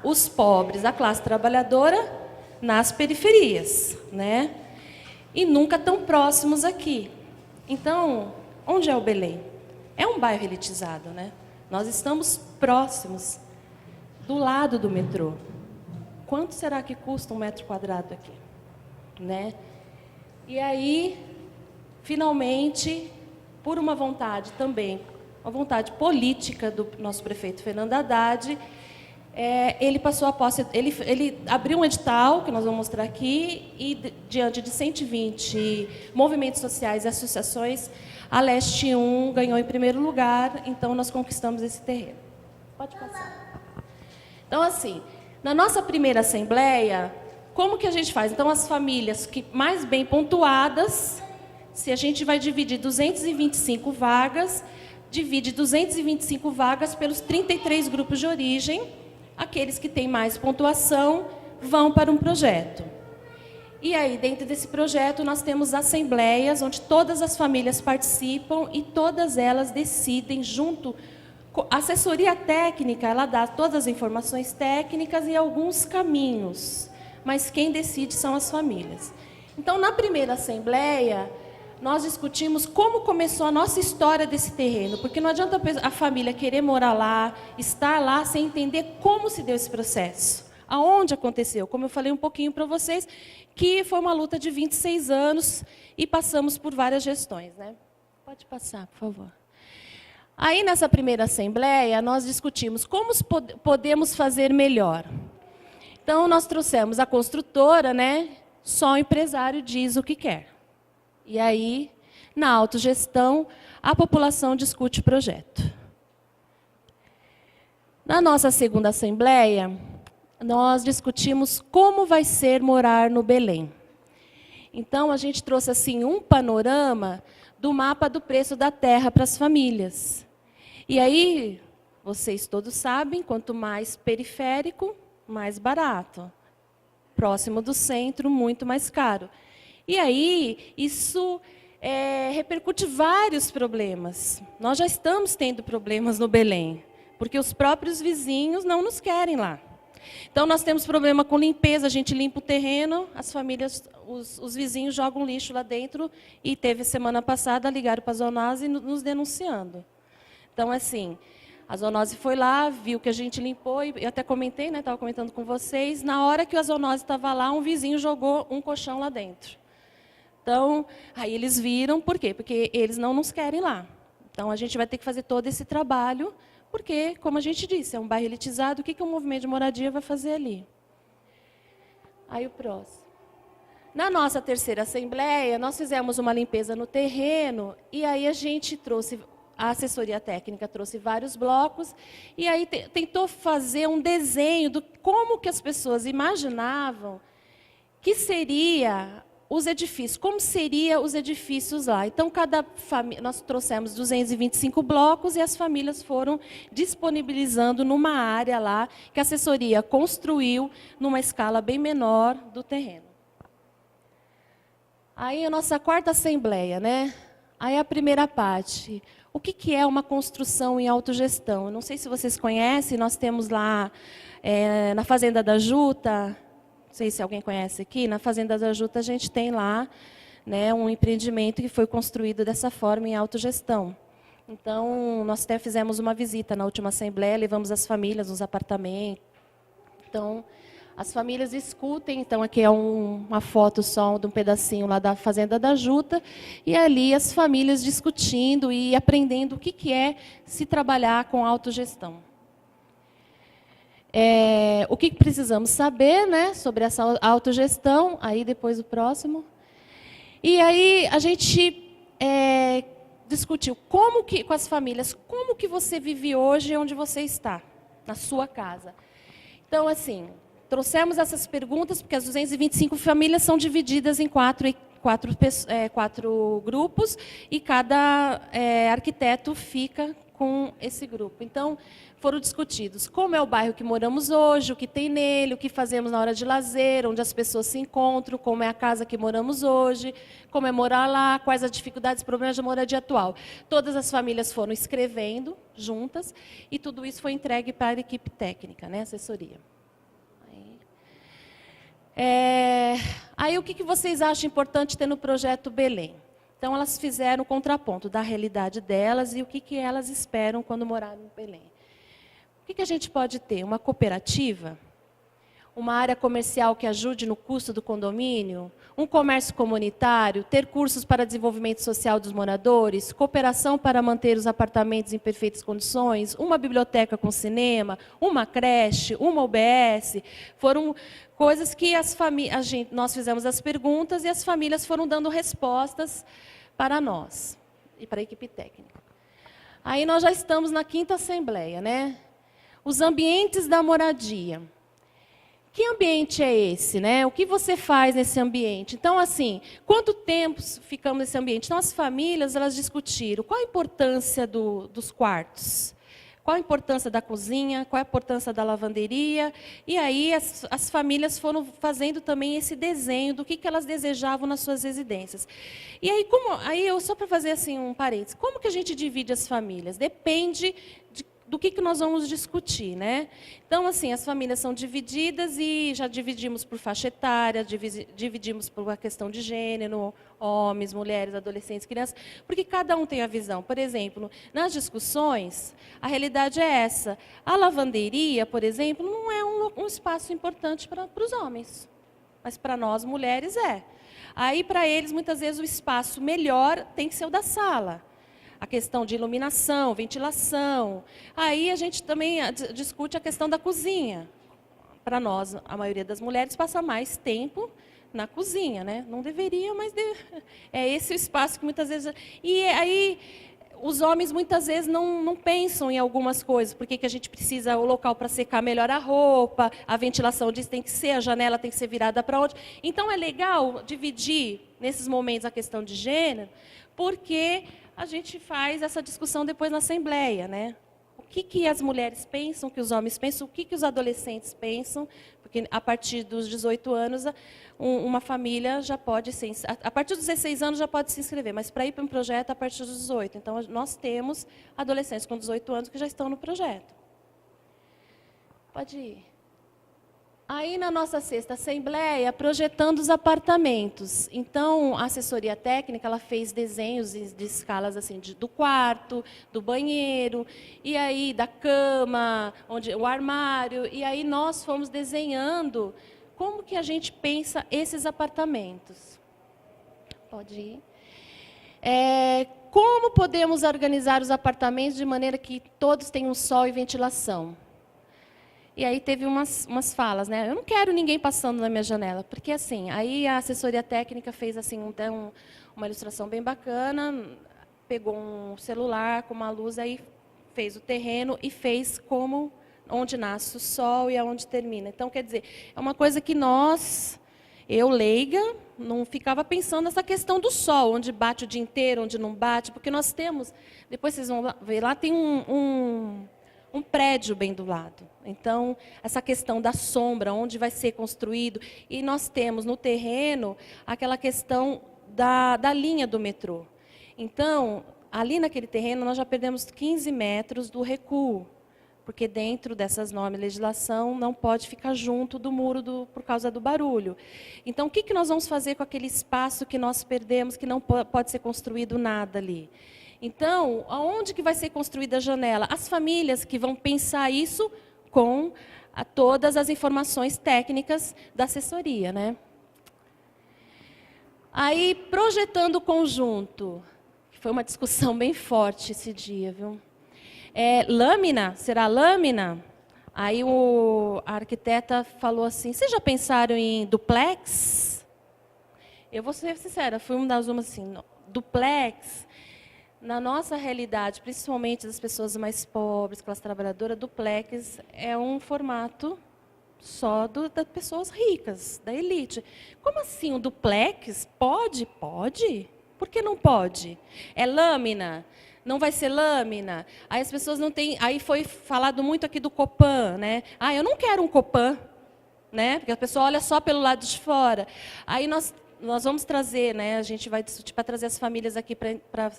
Os pobres, a classe trabalhadora, nas periferias, né? E nunca tão próximos aqui. Então, onde é o Belém? É um bairro elitizado, né? Nós estamos próximos, do lado do metrô. Quanto será que custa um metro quadrado aqui? Né? E aí, finalmente, por uma vontade também, uma vontade política do nosso prefeito Fernando Haddad, ele passou a posse, ele abriu um edital, que nós vamos mostrar aqui, e diante de 120 movimentos sociais e associações, a Leste 1 ganhou em primeiro lugar, então nós conquistamos esse terreno. Pode passar. Então, assim, na nossa primeira assembleia, como que a gente faz? Então, as famílias que mais bem pontuadas, se a gente vai dividir 225 vagas, divide 225 vagas pelos 33 grupos de origem. Aqueles que têm mais pontuação vão para um projeto. E aí, dentro desse projeto, nós temos assembleias onde todas as famílias participam e todas elas decidem junto. A assessoria técnica, ela dá todas as informações técnicas e alguns caminhos, mas quem decide são as famílias. Então, na primeira assembleia, nós discutimos como começou a nossa história desse terreno, porque não adianta a família querer morar lá, estar lá, sem entender como se deu esse processo, aonde aconteceu. Como eu falei um pouquinho para vocês, que foi uma luta de 26 anos e passamos por várias gestões, né? Pode passar, por favor. Aí, nessa primeira assembleia, nós discutimos como podemos fazer melhor. Então, nós trouxemos a construtora, né? Só o empresário diz o que quer. E aí, na autogestão, a população discute o projeto. Na nossa segunda assembleia, nós discutimos como vai ser morar no Belém. Então, a gente trouxe assim um panorama do mapa do preço da terra para as famílias. E aí, vocês todos sabem, quanto mais periférico, mais barato. Próximo do centro, muito mais caro. E aí, isso repercute vários problemas. Nós já estamos tendo problemas no Belém, porque os próprios vizinhos não nos querem lá. Então, nós temos problema com limpeza, a gente limpa o terreno, as famílias, os vizinhos jogam lixo lá dentro, e teve semana passada, ligaram para a zoonose nos denunciando. Então, assim, a zoonose foi lá, viu que a gente limpou, e eu até comentei, né, estava comentando com vocês, na hora que a zoonose estava lá, um vizinho jogou um colchão lá dentro. Então, aí eles viram, por quê? Porque eles não nos querem lá. Então, a gente vai ter que fazer todo esse trabalho, porque, como a gente disse, é um bairro elitizado, o que o movimento de moradia vai fazer ali? Aí o próximo. Na nossa terceira assembleia, nós fizemos uma limpeza no terreno, e aí a gente trouxe, a assessoria técnica trouxe vários blocos, e aí tentou fazer um desenho do como que as pessoas imaginavam que seria os edifícios, como seriam os edifícios lá. Então, nós trouxemos 225 blocos e as famílias foram disponibilizando numa área lá que a assessoria construiu numa escala bem menor do terreno. Aí a nossa quarta assembleia, né? Aí a primeira parte. O que é uma construção em autogestão? Eu não sei se vocês conhecem, nós temos lá na Fazenda da Juta. Não sei se alguém conhece aqui, na Fazenda da Juta a gente tem lá, né, um empreendimento que foi construído dessa forma em autogestão. Então, nós até fizemos uma visita na última assembleia, levamos as famílias nos apartamentos. Então, as famílias escutem, então aqui é uma foto só de um pedacinho lá da Fazenda da Juta, e ali as famílias discutindo e aprendendo o que é se trabalhar com autogestão. O que precisamos saber, né, sobre essa autogestão, aí depois o próximo. E aí a gente discutiu como que, com as famílias, como que você vive hoje onde você está, na sua casa. Então, assim, trouxemos essas perguntas, porque as 225 famílias são divididas em quatro grupos, e cada arquiteto fica com esse grupo. Então, foram discutidos como é o bairro que moramos hoje, o que tem nele, o que fazemos na hora de lazer, onde as pessoas se encontram, como é a casa que moramos hoje, como é morar lá, quais as dificuldades e problemas da moradia atual. Todas as famílias foram escrevendo juntas, e tudo isso foi entregue para a equipe técnica, né, assessoria. Aí o que vocês acham importante ter no projeto Belém? Então, elas fizeram o contraponto da realidade delas e o que elas esperam quando moraram em Belém. O que a gente pode ter? Uma cooperativa, uma área comercial que ajude no custo do condomínio, um comércio comunitário, ter cursos para desenvolvimento social dos moradores, cooperação para manter os apartamentos em perfeitas condições, uma biblioteca com cinema, uma creche, uma UBS. Foram coisas que nós fizemos as perguntas e as famílias foram dando respostas para nós e para a equipe técnica. Aí nós já estamos na 5ª Assembleia, né? Os ambientes da moradia. Que ambiente é esse, né? O que você faz nesse ambiente? Então, assim, quanto tempo ficamos nesse ambiente? Então, as famílias, elas discutiram qual a importância dos quartos, qual a importância da cozinha, qual a importância da lavanderia, e aí as famílias foram fazendo também esse desenho do que elas desejavam nas suas residências. E aí, só para fazer assim um parênteses, como que a gente divide as famílias? Depende do que nós vamos discutir, né? Então, assim, as famílias são divididas e já dividimos por faixa etária, dividimos por uma questão de gênero, homens, mulheres, adolescentes, crianças, porque cada um tem a visão. Por exemplo, nas discussões, a realidade é essa. A lavanderia, por exemplo, não é um espaço importante para os homens, mas para nós, mulheres, é. Aí, para eles, muitas vezes, o espaço melhor tem que ser o da sala. A questão de iluminação, ventilação. Aí a gente também discute a questão da cozinha. Para nós, a maioria das mulheres passa mais tempo na cozinha, né? Não deveria, mas é esse o espaço que muitas vezes... E aí os homens muitas vezes não pensam em algumas coisas. Por que a gente precisa o local para secar melhor a roupa, a ventilação disso tem que ser, a janela tem que ser virada para onde. Então é legal dividir nesses momentos a questão de gênero, porque a gente faz essa discussão depois na Assembleia, né? O que as mulheres pensam, o que os homens pensam, o que os adolescentes pensam, porque a partir dos 18 anos, uma família já pode ser... A partir dos 16 anos já pode se inscrever, mas para ir para um projeto a partir dos 18. Então, nós temos adolescentes com 18 anos que já estão no projeto. Pode ir. Aí, na nossa 6ª Assembleia, projetando os apartamentos. Então, a assessoria técnica ela fez desenhos de escalas assim, do quarto, do banheiro, e aí da cama, o armário. E aí nós fomos desenhando como que a gente pensa esses apartamentos. Pode ir. Como podemos organizar os apartamentos de maneira que todos tenham sol e ventilação? E aí teve umas falas, né? Eu não quero ninguém passando na minha janela, porque assim, aí a assessoria técnica fez assim uma ilustração bem bacana, pegou um celular com uma luz, aí fez o terreno e fez onde nasce o sol e aonde termina. Então, quer dizer, é uma coisa que eu leiga, não ficava pensando nessa questão do sol, onde bate o dia inteiro, onde não bate, porque nós temos, depois vocês vão ver lá, tem um prédio bem do lado. Então, essa questão da sombra, onde vai ser construído. E nós temos no terreno aquela questão da linha do metrô. Então, ali naquele terreno, nós já perdemos 15 metros do recuo, porque dentro dessas normas de legislação não pode ficar junto do muro por causa do barulho. Então, o que nós vamos fazer com aquele espaço que nós perdemos, que não pode ser construído nada ali? Então, aonde que vai ser construída a janela? As famílias que vão pensar isso com todas as informações técnicas da assessoria, né? Aí, projetando o conjunto, foi uma discussão bem forte esse dia, viu? Lâmina, será lâmina? Aí a arquiteta falou assim, vocês já pensaram em duplex? Eu vou ser sincera, fui uma das assim, duplex... Na nossa realidade, principalmente das pessoas mais pobres, classe trabalhadora, duplex é um formato só das pessoas ricas, da elite. Como assim o duplex? Pode? Pode. Por que não pode? É lâmina? Não vai ser lâmina? Aí as pessoas não têm... Aí foi falado muito aqui do Copan, né? Ah, eu não quero um Copan, né? Porque a pessoa olha só pelo lado de fora. Aí nós vamos trazer, né? A gente vai discutir para trazer as famílias aqui para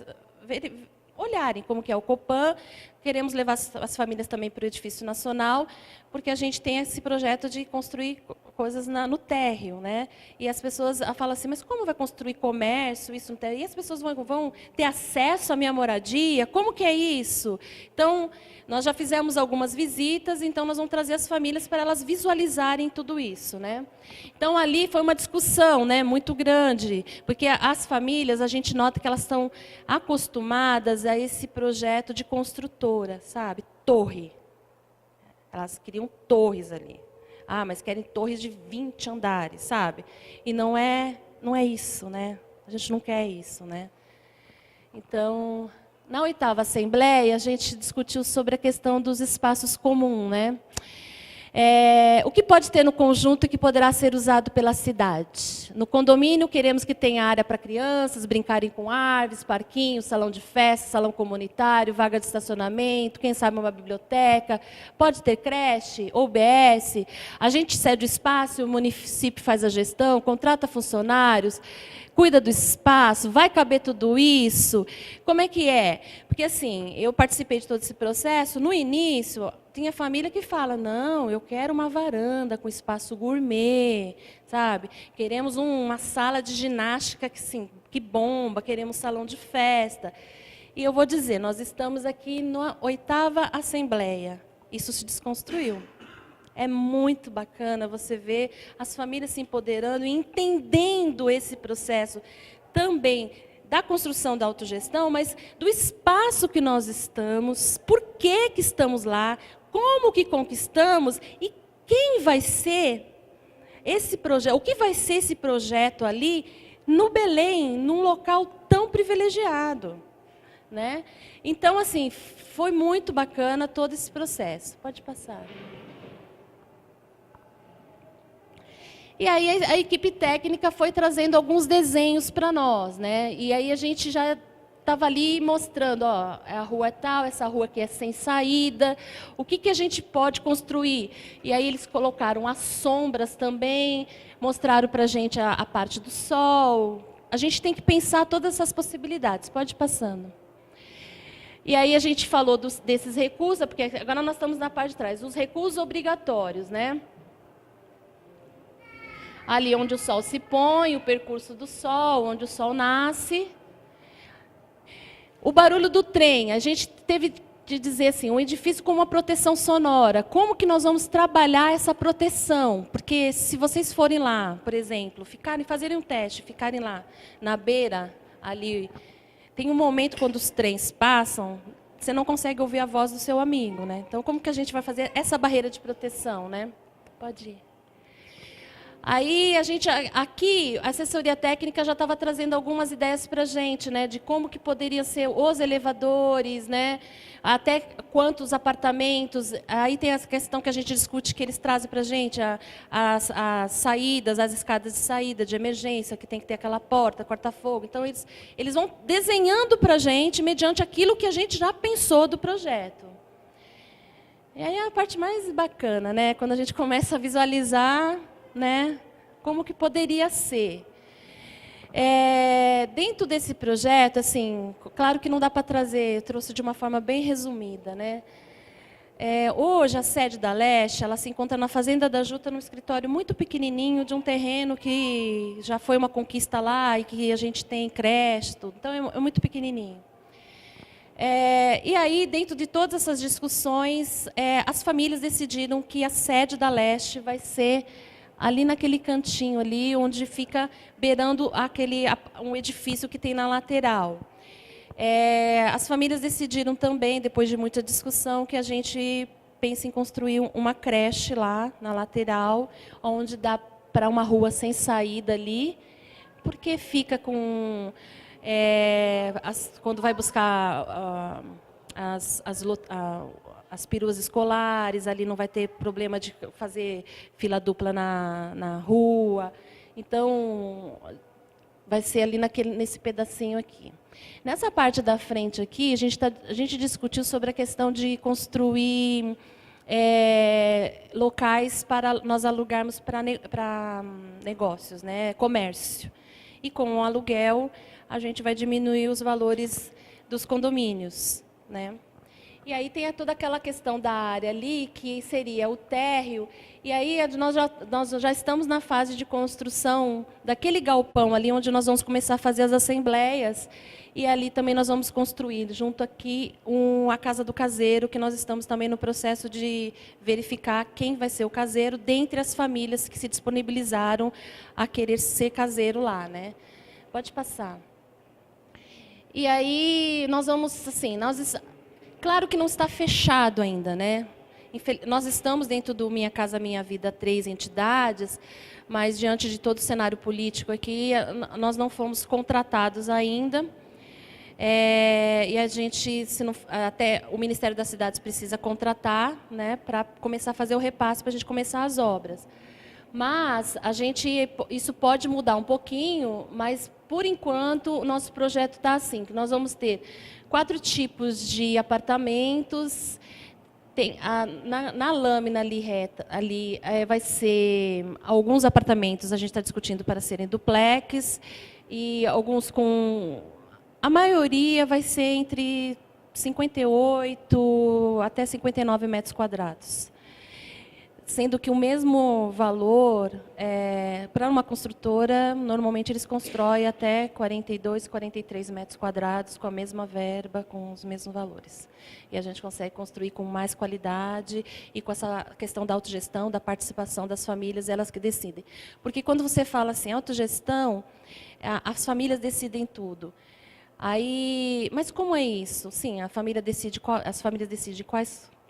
olharem como que é o Copan. Queremos levar as famílias também para o edifício nacional, porque a gente tem esse projeto de construir coisas no térreo, né? E as pessoas falam assim, mas como vai construir comércio, isso no térreo? E as pessoas vão ter acesso à minha moradia? Como que é isso? Então, nós já fizemos algumas visitas, então nós vamos trazer as famílias para elas visualizarem tudo isso, né? Então, ali foi uma discussão, né, muito grande, porque as famílias, a gente nota que elas estão acostumadas a esse projeto de construtora, sabe? Torre. Elas queriam torres ali. Ah, mas querem torres de 20 andares, sabe? E não é isso, né? A gente não quer isso, né? Então, na 8ª Assembleia, a gente discutiu sobre a questão dos espaços comuns, né? O que pode ter no conjunto e que poderá ser usado pela cidade? No condomínio, queremos que tenha área para crianças brincarem com árvores, parquinho, salão de festa, salão comunitário, vaga de estacionamento, quem sabe uma biblioteca, pode ter creche, OBS, a gente cede o espaço, o município faz a gestão, contrata funcionários, cuida do espaço, vai caber tudo isso? Como é que é? Porque, assim, eu participei de todo esse processo, no início, tinha família que fala, não, eu quero uma varanda com espaço gourmet, sabe? Queremos uma sala de ginástica que bomba, queremos salão de festa. E eu vou dizer, nós estamos aqui na 8ª Assembleia, isso se desconstruiu. É muito bacana você ver as famílias se empoderando e entendendo esse processo também da construção da autogestão, mas do espaço que nós estamos, por que estamos lá, como que conquistamos e quem vai ser esse projeto, o que vai ser esse projeto ali no Belém, num local tão privilegiado, né? Então, assim, foi muito bacana todo esse processo. Pode passar. E aí a equipe técnica foi trazendo alguns desenhos para nós, né? E aí a gente já estava ali mostrando, ó, a rua é tal, essa rua aqui é sem saída, o que a gente pode construir? E aí eles colocaram as sombras também, mostraram para a gente a parte do sol. A gente tem que pensar todas essas possibilidades. Pode ir passando. E aí a gente falou desses recursos, porque agora nós estamos na parte de trás, os recursos obrigatórios, né? Ali onde o sol se põe, o percurso do sol, onde o sol nasce. O barulho do trem, a gente teve de dizer assim, um edifício com uma proteção sonora. Como que nós vamos trabalhar essa proteção? Porque se vocês forem lá, por exemplo, fazerem um teste, ficarem lá na beira, ali, tem um momento quando os trens passam, você não consegue ouvir a voz do seu amigo, né? Então, como que a gente vai fazer essa barreira de proteção, né? Pode ir. Aí, aqui, a assessoria técnica já estava trazendo algumas ideias para a gente, né, de como que poderiam ser os elevadores, né, até quantos apartamentos. Aí tem essa questão que a gente discute, que eles trazem para a gente, as saídas, as escadas de saída, de emergência, que tem que ter aquela porta, corta-fogo. Então, eles vão desenhando para a gente, mediante aquilo que a gente já pensou do projeto. E aí é a parte mais bacana, né, quando a gente começa a visualizar, né? Como que poderia ser? Dentro desse projeto, assim, claro que não dá para trazer, eu trouxe de uma forma bem resumida, né? Hoje a sede da Leste, ela se encontra na Fazenda da Juta, num escritório muito pequenininho de um terreno que já foi uma conquista lá e que a gente tem creche, tudo. Então é muito pequenininho. E aí, dentro de todas essas discussões, as famílias decidiram que a sede da Leste vai ser ali naquele cantinho ali, onde fica beirando um edifício que tem na lateral. As famílias decidiram também, depois de muita discussão, que a gente pense em construir uma creche lá na lateral, onde dá para uma rua sem saída ali, porque fica com quando vai buscar as peruas escolares, ali não vai ter problema de fazer fila dupla na rua. Então, vai ser ali nesse pedacinho aqui. Nessa parte da frente aqui, a gente discutiu sobre a questão de construir locais para nós alugarmos para negócios, né, comércio. E com o aluguel, a gente vai diminuir os valores dos condomínios, né? E aí tem toda aquela questão da área ali, que seria o térreo, e aí nós já estamos na fase de construção daquele galpão ali, onde nós vamos começar a fazer as assembleias, e ali também nós vamos construir, junto aqui, a Casa do Caseiro, que nós estamos também no processo de verificar quem vai ser o caseiro, dentre as famílias que se disponibilizaram a querer ser caseiro lá, né? Pode passar. E aí nós vamos, assim, claro que não está fechado ainda, né? Nós estamos dentro do Minha Casa Minha Vida 3 entidades, mas diante de todo o cenário político aqui, nós não fomos contratados ainda. E a gente, até o Ministério das Cidades precisa contratar, né, para começar a fazer o repasse, para a gente começar as obras. Mas isso pode mudar um pouquinho, mas por enquanto o nosso projeto está assim, que nós vamos ter 4 tipos de apartamentos. Na lâmina ali reta, vai ser alguns apartamentos, a gente está discutindo para serem duplex, e alguns a maioria vai ser entre 58 até 59 metros quadrados. Sendo que o mesmo valor, para uma construtora, normalmente eles constroem até 42, 43 metros quadrados, com a mesma verba, com os mesmos valores. E a gente consegue construir com mais qualidade e com essa questão da autogestão, da participação das famílias, elas que decidem. Porque quando você fala assim, autogestão, as famílias decidem tudo. Mas como é isso? Sim, as famílias decidem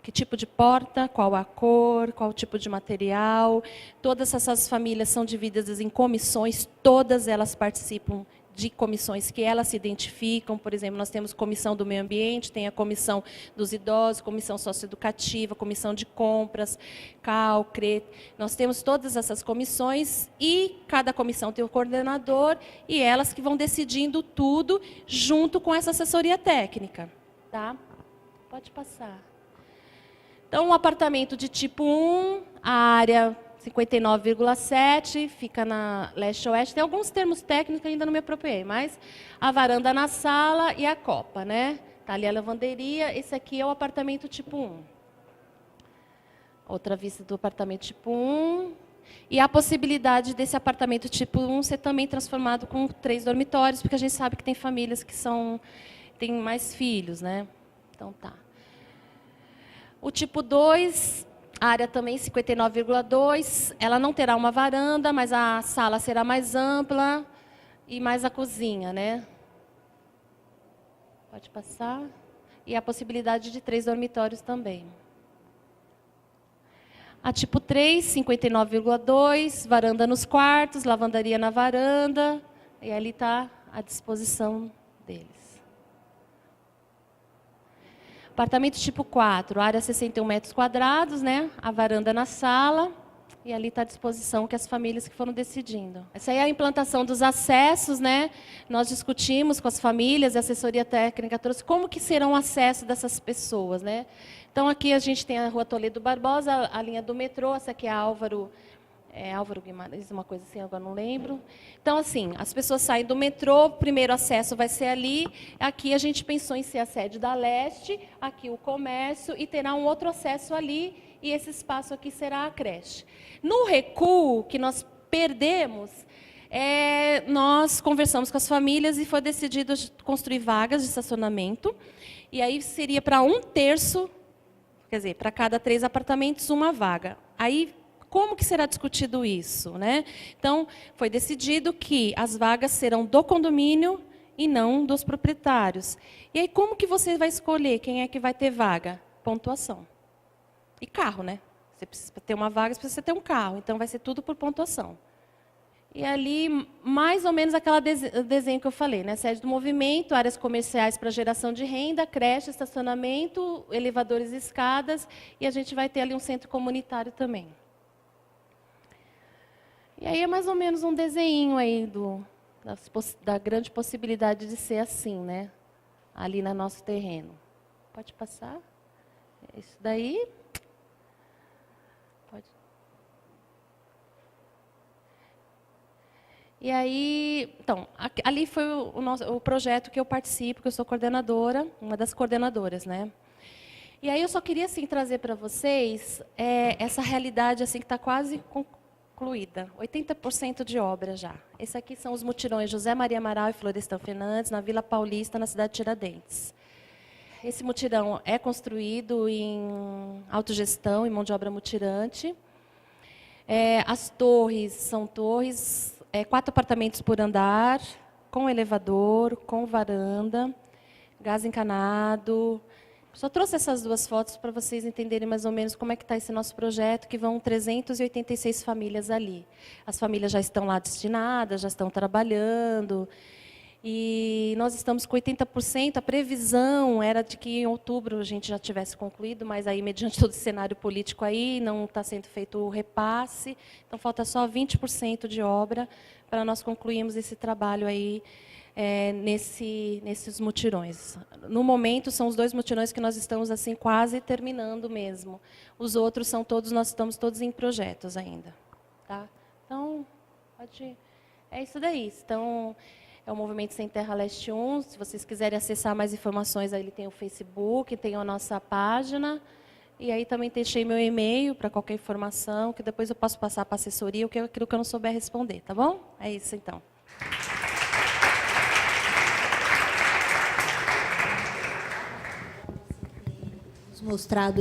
que tipo de porta, qual a cor, qual o tipo de material. Todas essas famílias são divididas em comissões, todas elas participam de comissões que elas se identificam. Por exemplo, nós temos comissão do meio ambiente, tem a comissão dos idosos, comissão socioeducativa, comissão de compras, CRE. Nós temos todas essas comissões e cada comissão tem o coordenador e elas que vão decidindo tudo junto com essa assessoria técnica. Tá? Pode passar. Então, um apartamento de tipo 1, a área 59,7, fica na leste-oeste. Tem alguns termos técnicos que ainda não me apropriei, mas a varanda na sala e a copa, né? Está ali a lavanderia. Esse aqui é o apartamento tipo 1. Outra vista do apartamento tipo 1. E a possibilidade desse apartamento tipo 1 ser também transformado com 3 dormitórios, porque a gente sabe que tem famílias que têm mais filhos, né? Então, tá. O tipo 2, a área também 59,2, ela não terá uma varanda, mas a sala será mais ampla e mais a cozinha, né? Pode passar. E a possibilidade de 3 dormitórios também. A tipo 3, 59,2, varanda nos quartos, lavandaria na varanda, e ali está à disposição deles. Apartamento tipo 4, área 61 metros quadrados, né? A varanda na sala, e ali está à disposição que as famílias que foram decidindo. Essa aí é a implantação dos acessos, né? Nós discutimos com as famílias, a assessoria técnica trouxe como que serão o acesso dessas pessoas, né? Então, aqui a gente tem a Rua Toledo Barbosa, a linha do metrô, essa aqui é a Álvaro Guimarães, uma coisa assim, agora não lembro. Então, assim, as pessoas saem do metrô, o primeiro acesso vai ser ali. Aqui a gente pensou em ser a sede da Leste, aqui o comércio, e terá um outro acesso ali, e esse espaço aqui será a creche. No recuo que nós perdemos, nós conversamos com as famílias e foi decidido construir vagas de estacionamento, e aí seria para 1/3, quer dizer, para cada 3 apartamentos, uma vaga. Aí, como que será discutido isso, né? Então, foi decidido que as vagas serão do condomínio e não dos proprietários. E aí, como que você vai escolher quem é que vai ter vaga? Pontuação. E carro, né? Você precisa ter uma vaga, você precisa ter um carro. Então, vai ser tudo por pontuação. E ali, mais ou menos, aquele desenho que eu falei, né? Sede do movimento, áreas comerciais para geração de renda, creche, estacionamento, elevadores e escadas, e a gente vai ter ali um centro comunitário também. E aí é mais ou menos um desenho aí da grande possibilidade de ser assim, né? Ali no nosso terreno. Pode passar? Isso daí. Pode. E aí, então, ali foi o projeto que eu participo, que eu sou coordenadora, uma das coordenadoras, né? E aí eu só queria assim trazer para vocês essa realidade assim que está quase concluída, 80% de obra já. Esses aqui são os mutirões José Maria Amaral e Florestan Fernandes, na Vila Paulista, na cidade de Tiradentes. Esse mutirão é construído em autogestão, em mão de obra mutirante. As torres são torres, 4 apartamentos por andar, com elevador, com varanda, gás encanado. Só trouxe essas 2 fotos para vocês entenderem mais ou menos como é que está esse nosso projeto, que vão 386 famílias ali. As famílias já estão lá destinadas, já estão trabalhando. E nós estamos com 80%, a previsão era de que em outubro a gente já tivesse concluído, mas aí, mediante todo esse cenário político aí, não está sendo feito o repasse, então falta só 20% de obra para nós concluirmos esse trabalho aí nesses mutirões. No momento, são os 2 mutirões que nós estamos assim quase terminando mesmo. Os outros nós estamos todos em projetos ainda. Tá? Então, é isso daí. Então, é o Movimento Sem Terra Leste 1. Se vocês quiserem acessar mais informações, aí ele tem o Facebook, tem a nossa página. E aí também deixei meu e-mail para qualquer informação, que depois eu posso passar para a assessoria, aquilo que eu não souber responder, tá bom? É isso, então. Mostrado